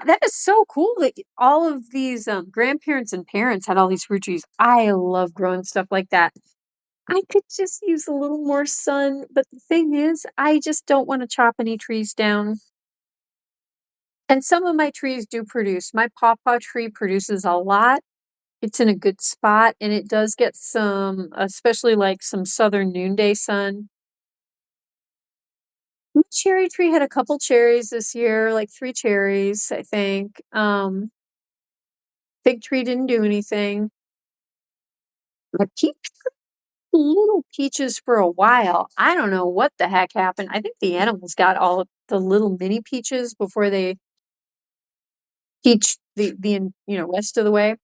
Speaker 5: That is so cool that all of these grandparents and parents had all these fruit trees. I love growing stuff like that. I could just use a little more sun, but the thing is, I just don't want to chop any trees down. And some of my trees do produce. My pawpaw tree produces a lot. It's in a good spot, and it does get some, especially like some southern noonday sun. My cherry tree had a couple cherries this year, like 3 cherries, I think. Fig tree didn't do anything. My peach little peaches for a while. I don't know what the heck happened. I think the animals got all of the little mini peaches before they peach rest of the way.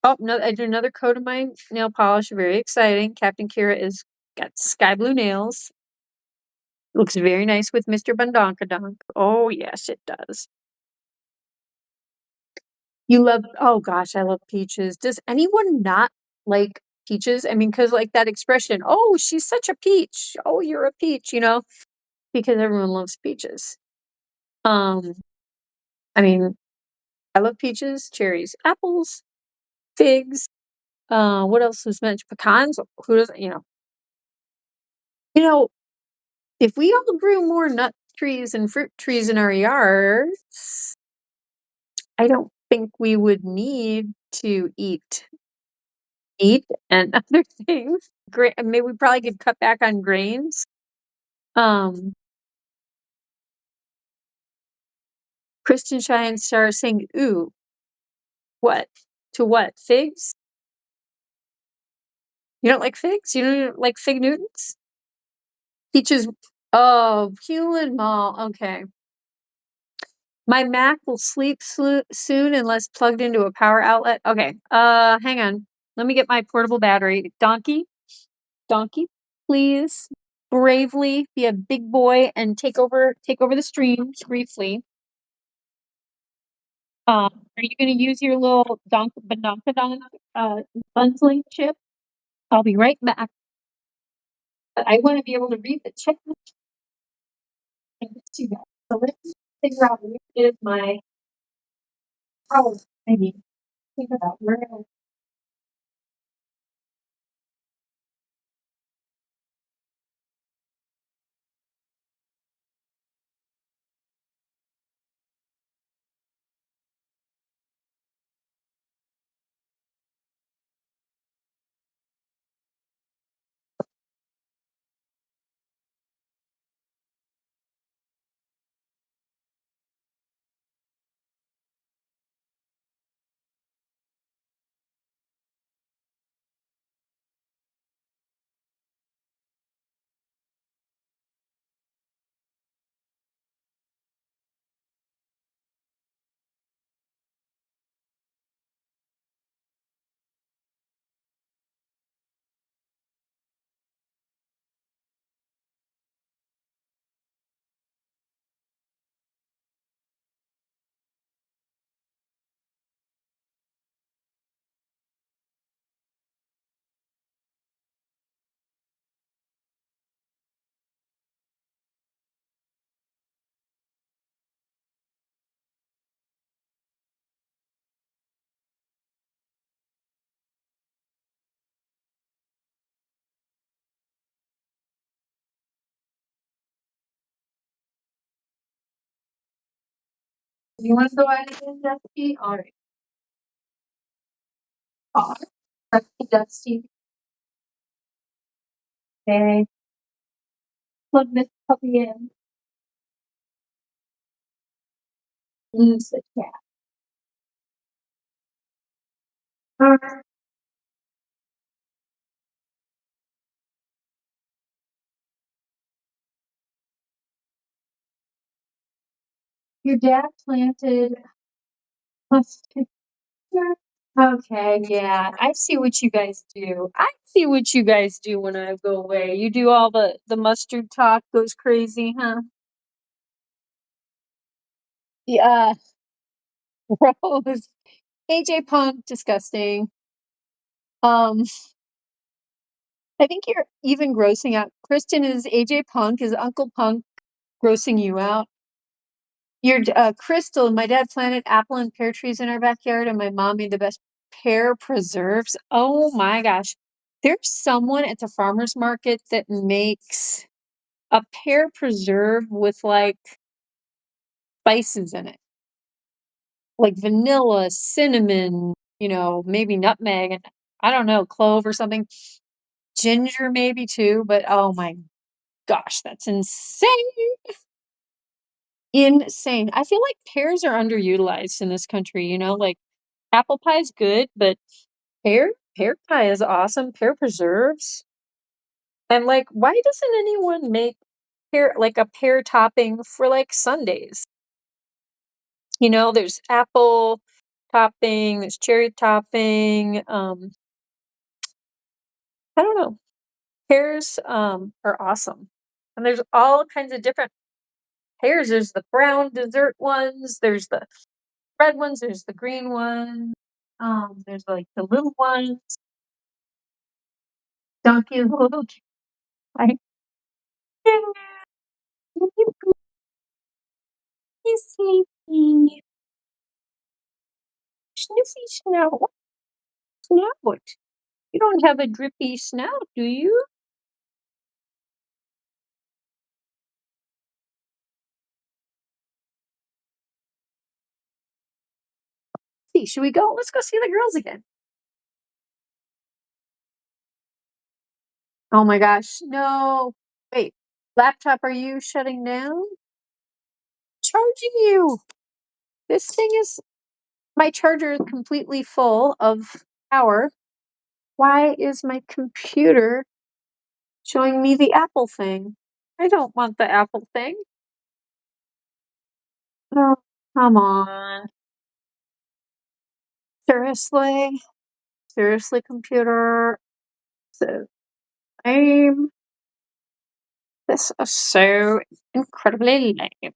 Speaker 5: Oh, no, I did another coat of my nail polish. Very exciting. Captain Kira is got sky blue nails. Looks very nice with Mr. Bundonkadonk. Oh, yes, it does. You love, oh gosh, I love peaches. Does anyone not like peaches? I mean, because like that expression, oh, she's such a peach. Oh, you're a peach, because everyone loves peaches. Um, I mean, I love peaches, cherries, apples, figs. What else was mentioned? Pecans. Who doesn't, You know, if we all grew more nut trees and fruit trees in our yards, I don't think we would need to eat meat and other things. Maybe we probably could cut back on grains. Um, Kristen Cheyenne Star saying, ooh, what? To what? Figs? You don't like figs? You don't like fig Newtons? Peaches. Oh, Hewlin Mall. Okay. My Mac will sleep soon unless plugged into a power outlet. Okay. Hang on. Let me get my portable battery. Donkey, please bravely be a big boy and take over the stream briefly. Are you going to use your little badonkadonk Bunz link chip? I'll be right back. But I want to be able to read the checklist and get to that. So let's figure out where is my power. I need to figure out where You want to go at it again, Dusty? All right. Posh. Dusty. Okay. Plug this puppy in. Use the cat. All right. Your dad planted mustard. Okay, yeah. I see what you guys do. I see what you guys do when I go away. You do all the mustard talk goes crazy, huh? Yeah. Gross. AJ Punk, disgusting. Um, I think you're even grossing out. Kristen, is AJ Punk, is Uncle Punk grossing you out? Your Crystal, my dad planted apple and pear trees in our backyard, and my mom made the best pear preserves. Oh my gosh. There's someone at the farmer's market that makes a pear preserve with like spices in it, like vanilla, cinnamon, maybe nutmeg, and I don't know, clove or something. Ginger maybe too, but oh my gosh, that's insane. Insane. I feel like pears are underutilized in this country, like apple pie is good, but pear pie is awesome. Pear preserves. And like, why doesn't anyone make a pear topping for like Sundays? There's apple topping, there's cherry topping. I don't know. Pears are awesome. And there's all kinds of different pears. There's the brown dessert ones, there's the red ones, there's the green ones. There's like the little ones. Donkey little like sleepy. Sniffy snout. Snout. You don't have a drippy snout, do you? See, should we go? Let's go see the girls again. Oh my gosh, no. Wait, laptop, are you shutting down? Charging you. This thing is, my charger is completely full of power. Why is my computer showing me the Apple thing? I don't want the Apple thing. Oh, come on. Seriously? Seriously, computer? So lame. This is so incredibly lame.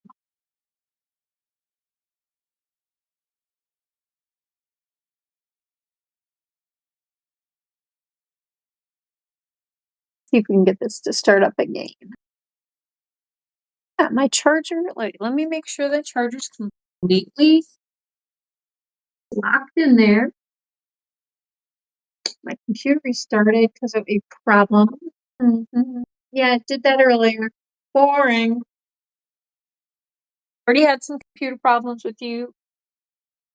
Speaker 5: See if we can get this to start up again. Yeah, my charger, let me make sure the charger's completely locked in there. My computer restarted because of a problem. Yeah, it did that earlier. Boring. Already had some computer problems with you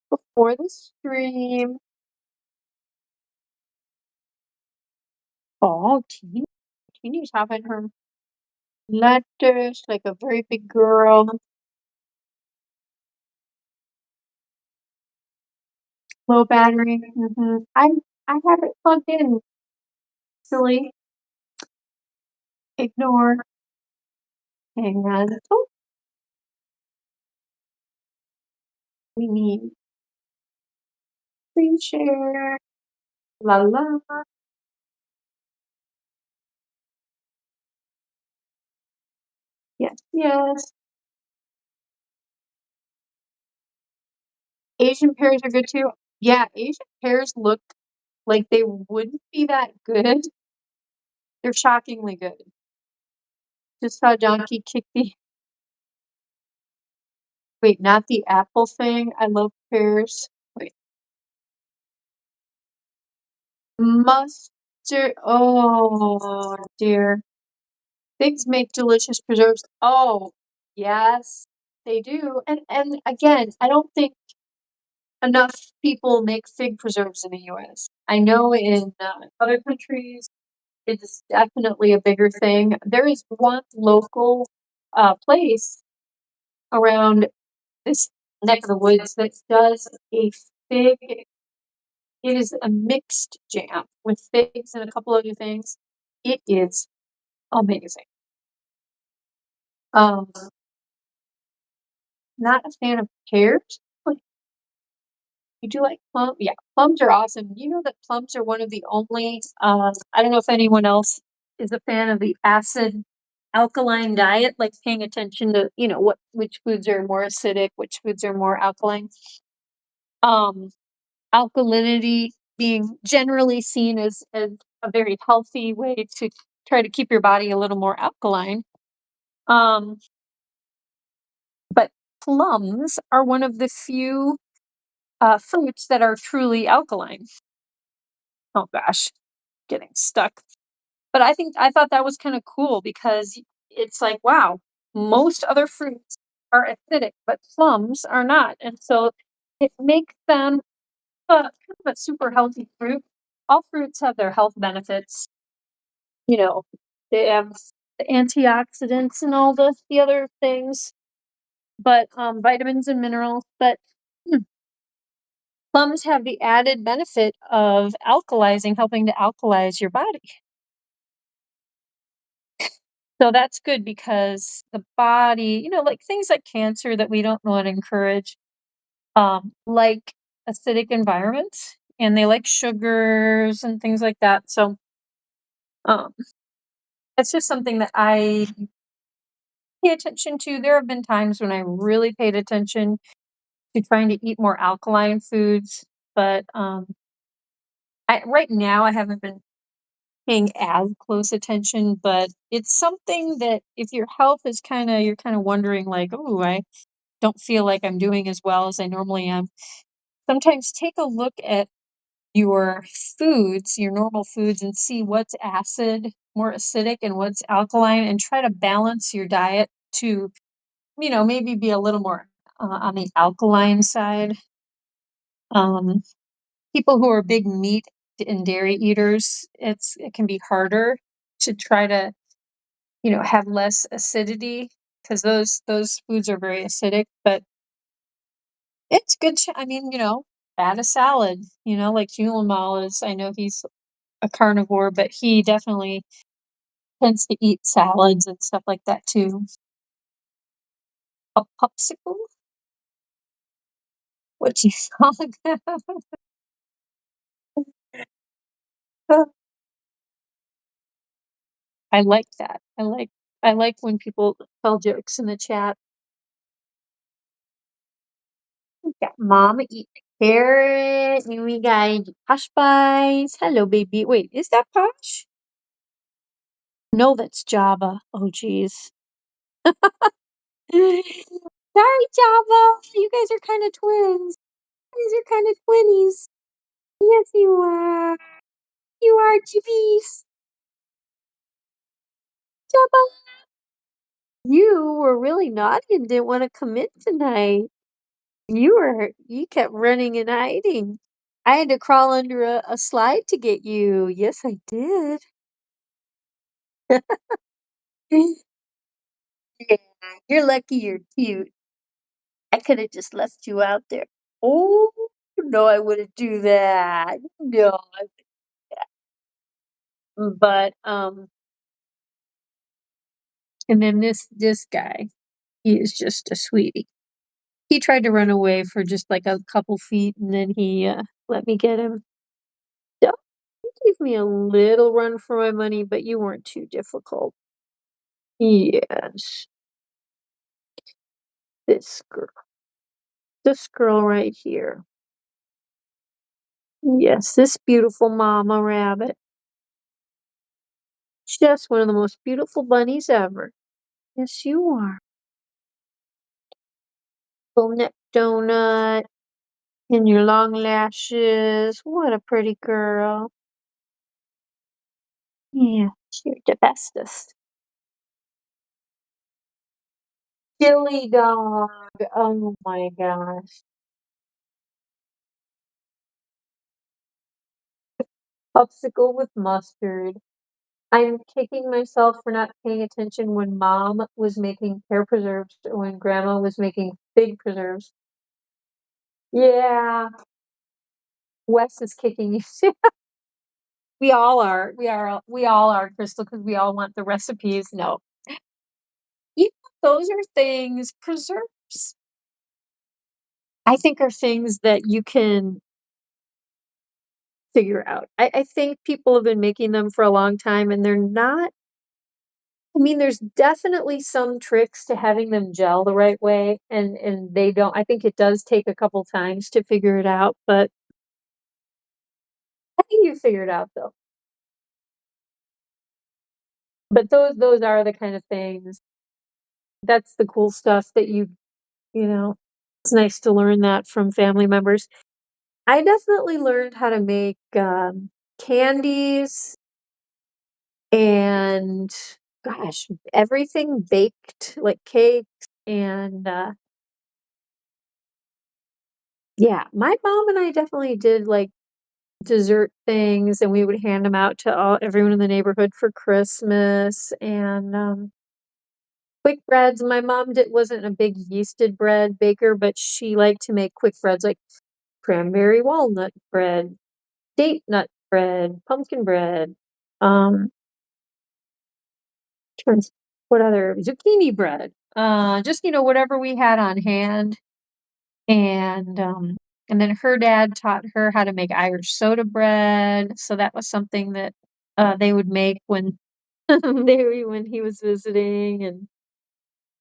Speaker 5: before the stream. Oh, Teeny's having her letters like a very big girl. Low battery. I have it plugged in. Silly. Ignore. Hang on. Oh, we need screen share. La la. Yes, yes. Asian pears are good too. Yeah, Asian pears look like they wouldn't be that good. They're shockingly good. Just saw Donkey kick the. Wait, not the apple thing. I love pears. Wait. Mustard. Oh dear. Figs make delicious preserves. Oh, yes. they do, and again, I don't think enough people make fig preserves in the US. I know in, other countries, it's definitely a bigger thing. There is one local, place around this neck of the woods that does a fig it is a mixed jam with figs and a couple other things. It is amazing. Um, not a fan of pears. Like, you do like plum? Yeah, plums are awesome. You know that plums are one of the only, I don't know if anyone else is a fan of the acid alkaline diet, like paying attention to, which foods are more acidic, which foods are more alkaline. Um, Alkalinity being generally seen as a very healthy way to try to keep your body a little more alkaline. Um, but plums are one of the few fruits that are truly alkaline. Oh gosh, getting stuck. But I thought that was kind of cool because it's like, wow, most other fruits are acidic, but plums are not. And so it makes them kind of a super healthy fruit. All fruits have their health benefits. You know, they have the antioxidants and all the other things, but vitamins and minerals. But plums have the added benefit of alkalizing, helping to alkalize your body. So that's good because the body, like things like cancer that we don't want to encourage, like acidic environments and they like sugars and things like that. So um, it's just something that I pay attention to. There have been times when I really paid attention to trying to eat more alkaline foods, but right now I haven't been paying as close attention. But it's something that if your health is you're kind of wondering like, oh, I don't feel like I'm doing as well as I normally am. Sometimes take a look at your foods, your normal foods, and see what's more acidic, and what's alkaline, and try to balance your diet to, maybe be a little more on the alkaline side. Um, People who are big meat and dairy eaters, it can be harder to try to, have less acidity because those foods are very acidic, but it's good to, I mean, add a salad, like Julimal is, I know he's a carnivore, but he definitely tends to eat salads and stuff like that too. A popsicle? What do you call that? I like that. I like when people tell jokes in the chat. We got mama eating a carrot, and we got Posh Pies. Hello, baby. Wait, is that Posh? No, that's Jabba. Oh, jeez. Sorry, Jabba. You guys are kind of twins. You guys are kind of twinnies. Yes, you are. You are, Jibbies. Jabba. You were really naughty and didn't want to come in tonight. You kept running and hiding. I had to crawl under a slide to get you. Yes, I did. Yeah, you're lucky you're cute. I could have just left you out there. Oh, no, I wouldn't do that. No. But and then this guy, he is just a sweetie. He tried to run away for just like a couple feet and then he let me get him. So you gave me a little run for my money, but you weren't too difficult. Yes, this girl. This girl right here. Yes, this beautiful mama rabbit. Just one of the most beautiful bunnies ever. Yes, you are. Little neck donut and your long lashes. What a pretty girl. Yeah, you're the bestest. Chili dog. Oh my gosh. Popsicle with mustard. I'm kicking myself for not paying attention when mom was making pear preserves or when grandma was making fig preserves. Yeah, Wes is kicking you too. We all are. We all are, Crystal, because we all want the recipes. No. You those are things preserves, I think, are things that you can figure out. I think people have been making them for a long time and they're not. I mean, there's definitely some tricks to having them gel the right way, and they don't. I think it does take a couple times to figure it out, but I think you figure it out though. But those are the kind of things. That's the cool stuff that you know, it's nice to learn that from family members. I definitely learned how to make candies and gosh, everything baked, like cakes and yeah, my mom and I definitely did like dessert things and we would hand them out to everyone in the neighborhood for Christmas and quick breads. My mom wasn't a big yeasted bread baker, but she liked to make quick breads like cranberry walnut bread, date nut bread, pumpkin bread, um, what other zucchini bread. Just whatever we had on hand. And then her dad taught her how to make Irish soda bread. So that was something that they would make when when he was visiting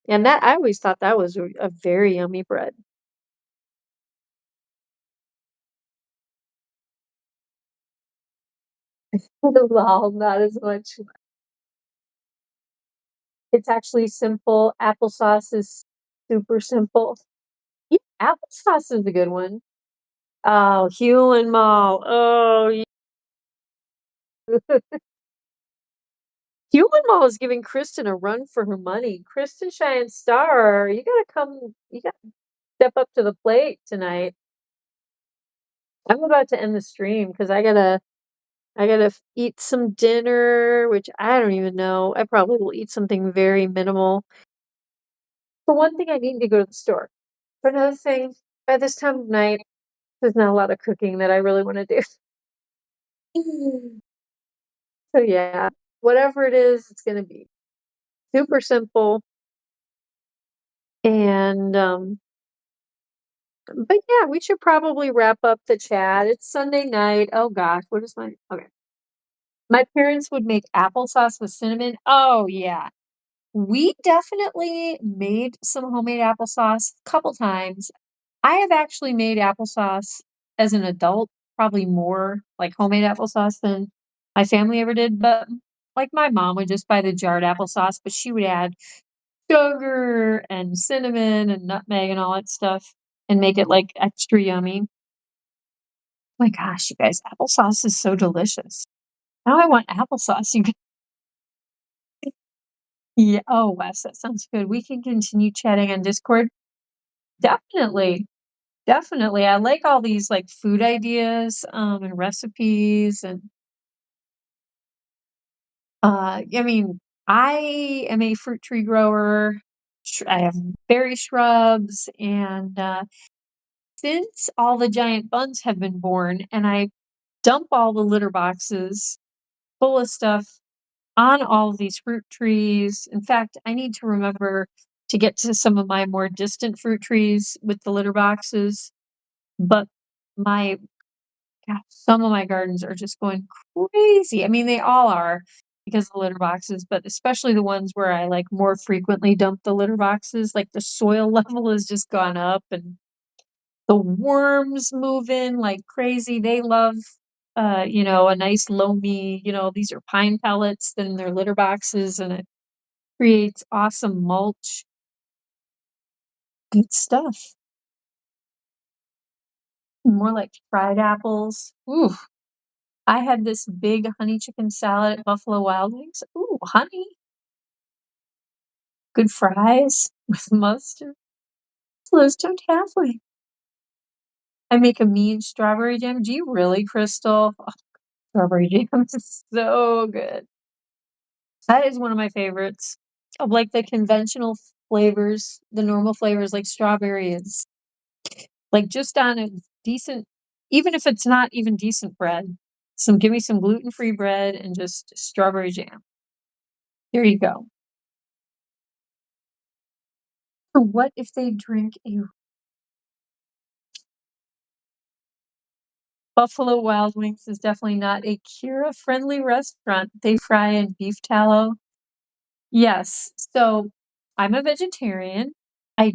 Speaker 5: and that I always thought that was a very yummy bread. Well, not as much. It's actually simple. Applesauce is super simple. Yeah, applesauce is a good one. Oh, Hugh and Mall. Oh, Hugh and Mall is giving Kristen a run for her money. Kristen Cheyenne Star, you gotta step up to the plate tonight. I'm about to end the stream because I gotta eat some dinner, which I don't even know. I probably will eat something very minimal. For one thing, I need to go to the store. For another thing, by this time of night, there's not a lot of cooking that I really want to do. So yeah, whatever it is, it's gonna be super simple. And but yeah, we should probably wrap up the chat. It's Sunday night. Oh gosh, what is my okay? My parents would make applesauce with cinnamon. Oh yeah. We definitely made some homemade applesauce a couple times. I have actually made applesauce as an adult, probably more like homemade applesauce than my family ever did, but like my mom would just buy the jarred applesauce, but she would add sugar and cinnamon and nutmeg and all that stuff and make it like extra yummy. My gosh, you guys, applesauce is so delicious. Now I want applesauce. You yeah, oh, Wes, that sounds good. We can continue chatting on Discord. Definitely. Definitely. I like all these like food ideas and recipes and I mean, I am a fruit tree grower. I have berry shrubs and since all the giant buns have been born and I dump all the litter boxes full of stuff on all of these fruit trees. In fact, I need to remember to get to some of my more distant fruit trees with the litter boxes. But my gosh, some of my gardens are just going crazy. I mean, they all are because of the litter boxes, but especially the ones where I like more frequently dump the litter boxes, like the soil level has just gone up and the worms move in like crazy. They love a nice loamy, these are pine pellets in their litter boxes and it creates awesome mulch. Good stuff. More like fried apples. Ooh, I had this big honey chicken salad at Buffalo Wild Wings. Ooh, honey. Good fries. with mustard. Let's toast halfway. I make a mean strawberry jam. Do you really, Crystal? Oh, strawberry jam is so good. That is one of my favorites of like the conventional flavors, the normal flavors like strawberry is like just on a decent, even if it's not even decent bread, give me some gluten-free bread and just strawberry jam. There you go. Or what if they drink a Buffalo Wild Wings is definitely not a Kira-friendly restaurant. They fry in beef tallow. Yes. So I'm a vegetarian. I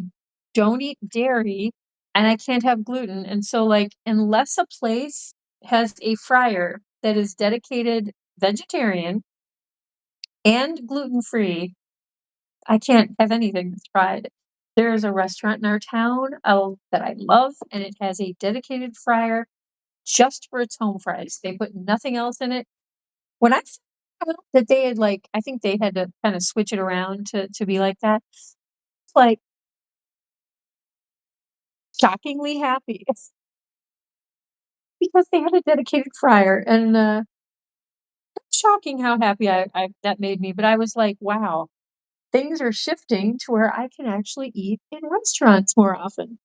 Speaker 5: don't eat dairy and I can't have gluten. And so, like, unless a place has a fryer that is dedicated vegetarian and gluten free, I can't have anything that's fried. There is a restaurant in our town that I love, and it has a dedicated fryer just for its home fries. They put nothing else in it. When I found out that they had like, I think they had to kind of switch it around to be like that. It's like shockingly happy because they had a dedicated fryer, and shocking how happy I that made me. But I was like, wow, things are shifting to where I can actually eat in restaurants more often.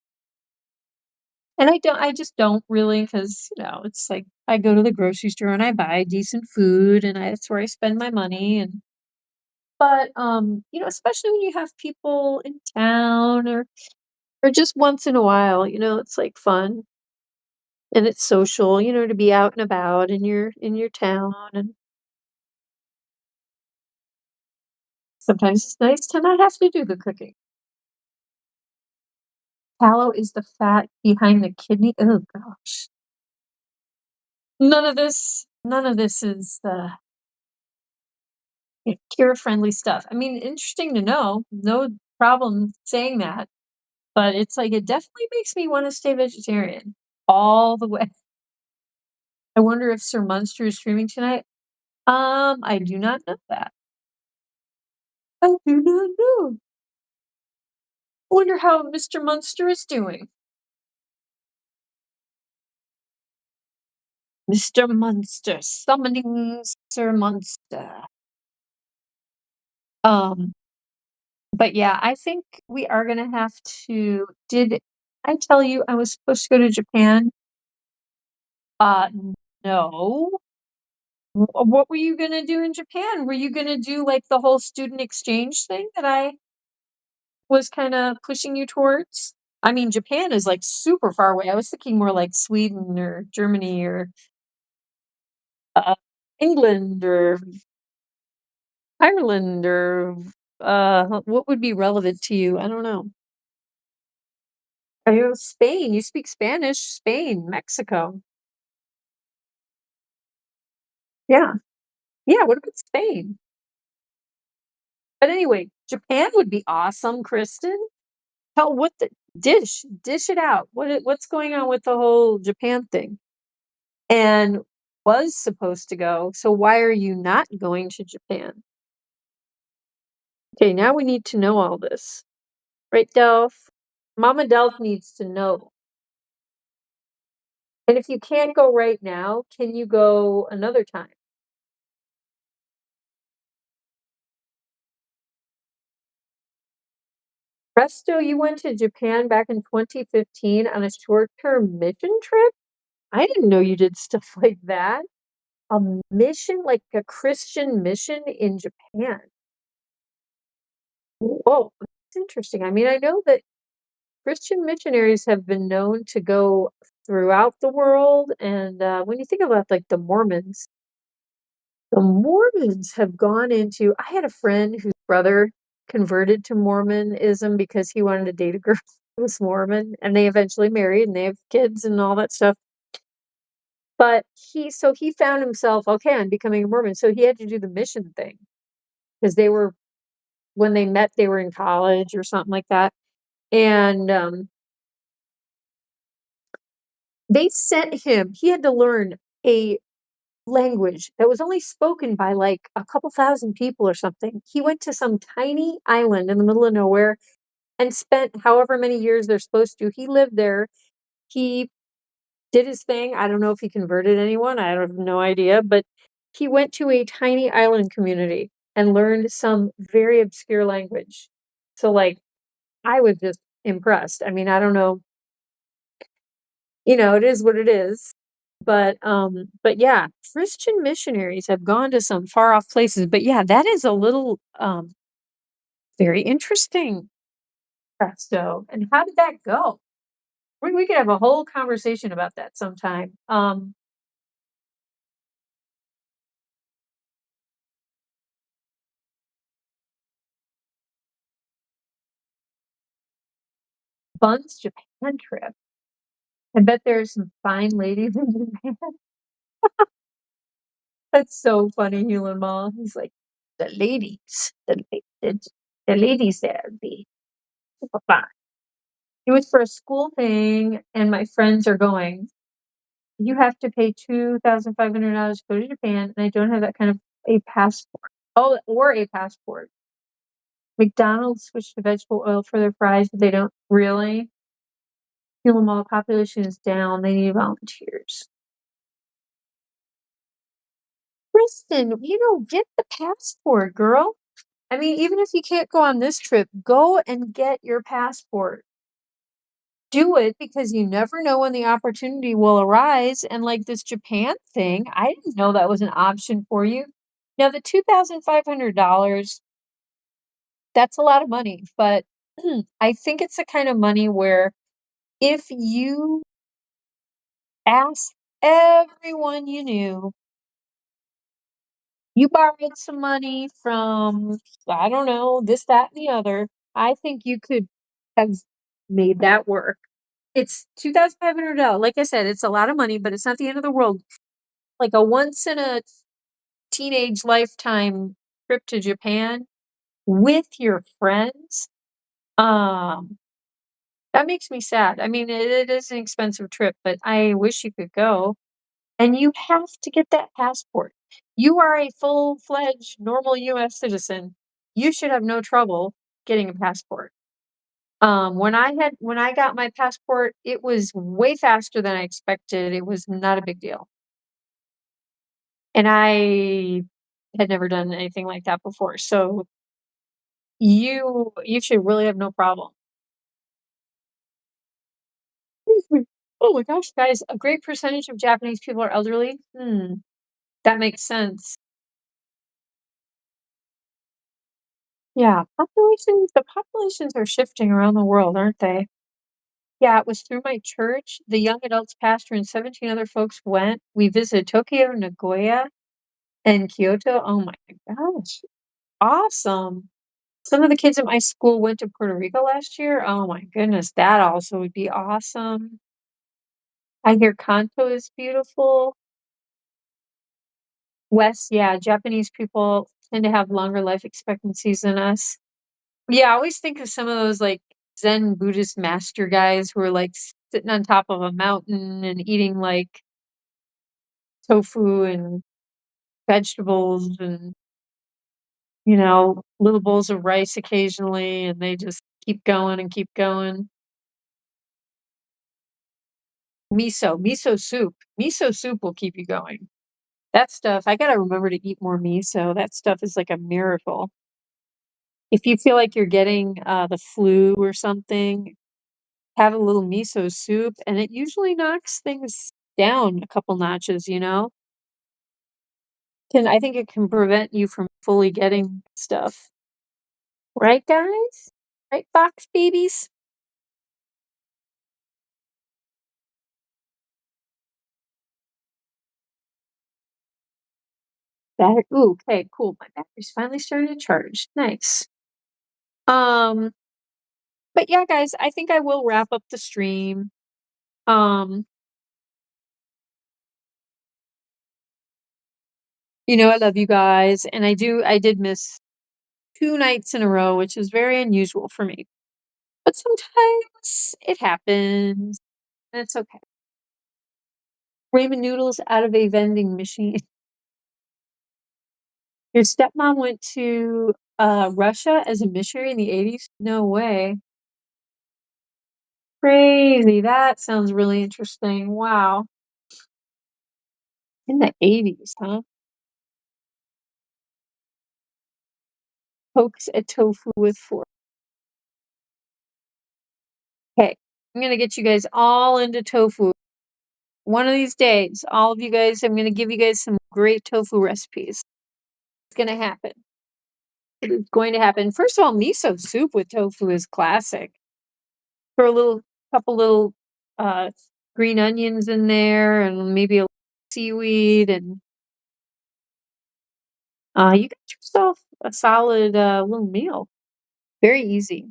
Speaker 5: And I just don't really because it's like I go to the grocery store and I buy decent food and that's where I spend my money and but especially when you have people in town or just once in a while, it's like fun and it's social, to be out and about in your town and sometimes it's nice to not have to do the cooking. Tallow is the fat behind the kidney. Oh gosh. None of this is cure friendly stuff. I mean, interesting to know. No problem saying that, but it's like it definitely makes me want to stay vegetarian all the way. I wonder if Sir Munster is streaming tonight. I do not know that. I do not know. Wonder how Mr. Munster is doing. Mr. Munster, summoning Sir Munster. Um, but yeah, I think we are gonna have to. Did I tell you I was supposed to go to Japan? Uh, no. What were you gonna do in Japan? Were you gonna do like the whole student exchange thing that I was kind of pushing you towards? I mean, Japan is like super far away. I was thinking more like Sweden or Germany or uh, England or Ireland or what would be relevant to you? I don't know. Spain. You speak Spanish. Spain, Mexico. Yeah. Yeah. What about Spain? But anyway, Japan would be awesome, Kristen. Tell what the dish it out. What's going on with the whole Japan thing? And was supposed to go. So why are you not going to Japan? Okay, now we need to know all this. Right, Delph? Mama Delph needs to know. And if you can't go right now, can you go another time? Presto, you went to Japan back in 2015 on a short-term mission trip? I didn't know you did stuff like that. A mission, like a Christian mission in Japan. Oh, that's interesting. I mean, I know that Christian missionaries have been known to go throughout the world, and when you think about like the Mormons have gone into. I had a friend whose brother converted to Mormonism because he wanted to date a girl who was Mormon, and they eventually married and they have kids and all that stuff. But he found himself okay. I'm becoming a Mormon, so he had to do the mission thing because they were when they met, they were in college or something like that, and they sent him. He had to learn a language that was only spoken by like a couple thousand people or something. He went to some tiny island in the middle of nowhere and spent however many years they're supposed to. He lived there. He did his thing. I don't know if he converted anyone. I have no idea, but he went to a tiny island community and learned some very obscure language. So, like, I was just impressed. I mean, I don't know, it is what it is. But yeah, Christian missionaries have gone to some far off places. But yeah, that is a little very interesting, Presto. And how did that go? We could have a whole conversation about that sometime. Bunz Japan trip. I bet there's some fine ladies in Japan. That's so funny, Hewlin Mall. He's like, the ladies, the ladies there be super fine. It was for a school thing, and my friends are going. You have to pay $2,500 to go to Japan, and I don't have that kind of a passport. Oh, or a passport. McDonald's switched to vegetable oil for their fries, but they don't really. Hewlin Mall population is down. They need volunteers. Kristen, get the passport, girl. I mean, even if you can't go on this trip, go and get your passport. Do it because you never know when the opportunity will arise. And like this Japan thing, I didn't know that was an option for you. Now, the $2,500, that's a lot of money, but I think it's the kind of money where if you ask everyone you knew, you borrowed some money from, I don't know, this, that, and the other, I think you could have made that work. It's $2,500. Like I said, it's a lot of money, but it's not the end of the world. Like a once in a teenage lifetime trip to Japan with your friends. Um, that makes me sad. I mean, it is an expensive trip, but I wish you could go. And you have to get that passport. You are a full-fledged normal US citizen. You should have no trouble getting a passport. When I got my passport, it was way faster than I expected. It was not a big deal. And I had never done anything like that before. So you should really have no problem. Oh my gosh, guys, a great percentage of Japanese people are elderly. That makes sense. Yeah, the populations are shifting around the world, aren't they? Yeah, it was through my church. The young adults pastor and 17 other folks went. We visited Tokyo, Nagoya, and Kyoto. Oh my gosh. Awesome. Some of the kids at my school went to Puerto Rico last year. Oh my goodness, that also would be awesome. I hear Kanto is beautiful. West, yeah, Japanese people tend to have longer life expectancies than us. Yeah, I always think of some of those like Zen Buddhist master guys who are like sitting on top of a mountain and eating like tofu and vegetables and, little bowls of rice occasionally, and they just keep going and keep going. Miso soup. Miso soup will keep you going. That stuff, I gotta remember to eat more miso. That stuff is like a miracle. If you feel like you're getting the flu or something, have a little miso soup, and it usually knocks things down a couple notches, I think it can prevent you from fully getting stuff. Right, guys? Right, box babies? Ooh, okay, cool. My battery's finally starting to charge. Nice. Um, but yeah, guys, I think I will wrap up the stream. Um, I love you guys, and I did miss 2 nights in a row, which is very unusual for me. But sometimes it happens, and it's okay. Ramen noodles out of a vending machine. Your stepmom went to Russia as a missionary in the 80s? No way. Crazy. That sounds really interesting. Wow. In the 80s, huh? Pokes at tofu with fork. Okay, I'm gonna get you guys all into tofu. One of these days, all of you guys, I'm gonna give you guys some great tofu recipes. It's gonna happen. It is going to happen. First of all, miso soup with tofu is classic. Throw a couple little uh, green onions in there, and maybe a seaweed, and you got yourself a solid little meal. Very easy.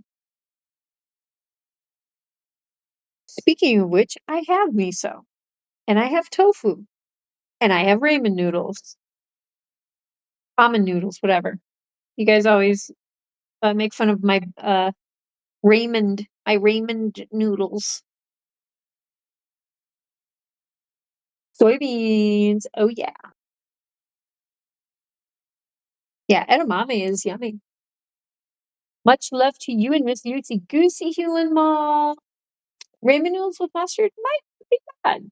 Speaker 5: Speaking of which, I have miso, and I have tofu, and I have ramen noodles, ramen noodles, whatever. You guys always make fun of my Raymond noodles. Soybeans. Oh yeah. Yeah, edamame is yummy. Much love to you and Miss Lucy Goosey Hewlin Mall. Ramen noodles with mustard might be bad.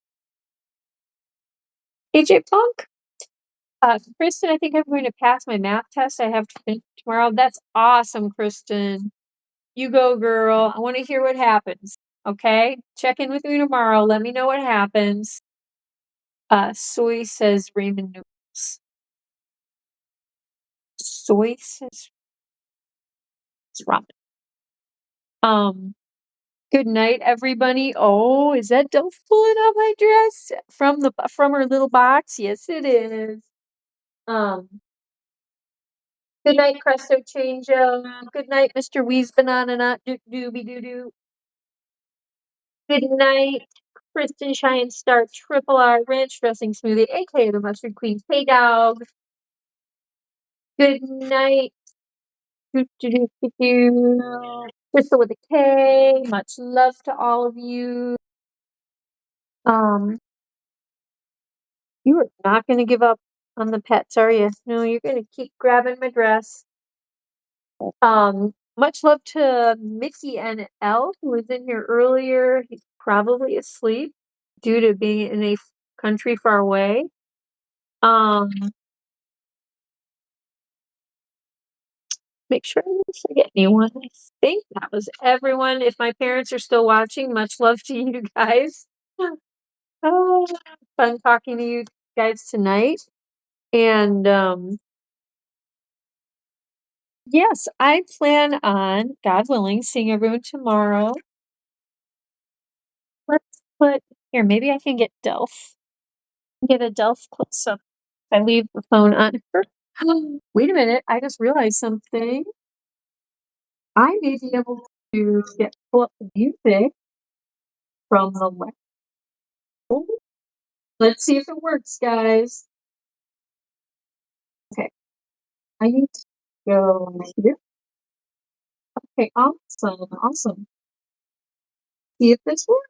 Speaker 5: AJ Punk. Kristen, I think I'm going to pass my math test. I have to finish tomorrow. That's awesome, Kristen. You go, girl. I want to hear what happens. Okay? Check in with me tomorrow. Let me know what happens. Soy says ramen noodles. Soy says it's ramen. Good night, everybody. Oh, is that Delph pulling out my dress from her little box? Yes, it is. Good night, Presto Change. Good night, Mr. Wee's Banana Nut Doobie Doo Doo. Good night, Kristen Shine Star Triple R Ranch Dressing Smoothie, aka the Mustard Queen. Hey, dog. Good night. Crystal with a K. Much love to all of you. You are not going to give up on the pets, are you? No, you're going to keep grabbing my dress. Much love to Mickey and Elle, who was in here earlier. He's probably asleep due to being in a country far away. Make sure I don't forget anyone. I think that was everyone. If my parents are still watching, much love to you guys. Oh, fun talking to you guys tonight. And yes, I plan on, God willing, seeing everyone tomorrow. Let's put here, maybe I can get Delph. Get a Delph close up. I leave the phone on her. Wait a minute, I just realized something. I may be able to pull up the music from the left. Let's see if it works, guys. Okay. I need to go here. Okay, awesome. See if this works.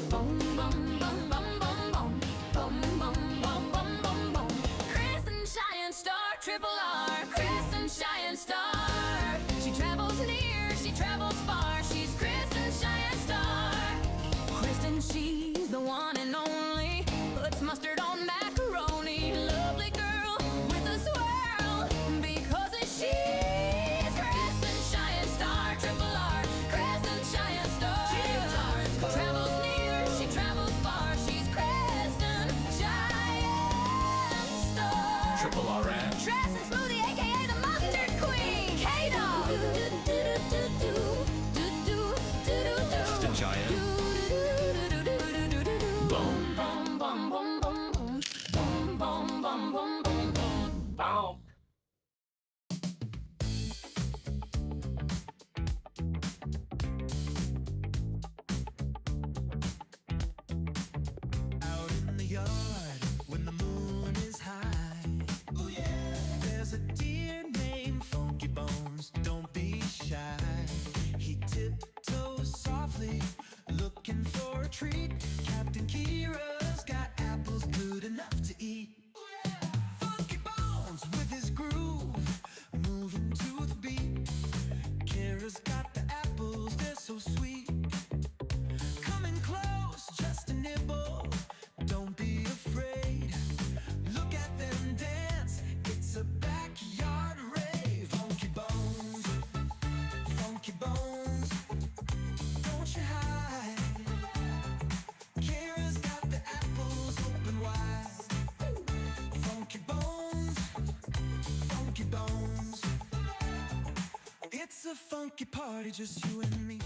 Speaker 1: Boom, boom, boom, boom, boom, boom. Boom, boom, boom, boom, boom, boom. Kristen Shine Star Triple R. Kristen Shine Star. She travels near, she travels far. She's Kristen Shine Star. Kristen, she's the one and only. Puts mustard on macaroni. Lovely girl with a swirl. Because she's Kristen Shine Star Triple R. Kristen Shine Star. Travels near, she travels far. She's Kristen Shine Star.
Speaker 3: Triple R Ranch.
Speaker 1: Dressing smoothie, aka the Mustard Queen. K-Dog. boom, boom, boom, boom, boom.
Speaker 4: Out in the yard when the moon is high. Oh yeah. There's a deer named Funky Bones. Don't be shy. He tiptoes softly, looking for a treat. Captain Kira's got apples good enough to eat. Oh yeah. Funky Bones with his groove, moving to the beat. Kira's got the apples, they're so sweet. Coming close, just a nibble. Don't be afraid. Look at them dance. It's a backyard rave. Funky Bones, Funky Bones. Don't you hide. Kira's got the apples open wide. Funky Bones, Funky Bones. It's a funky party, just you and me.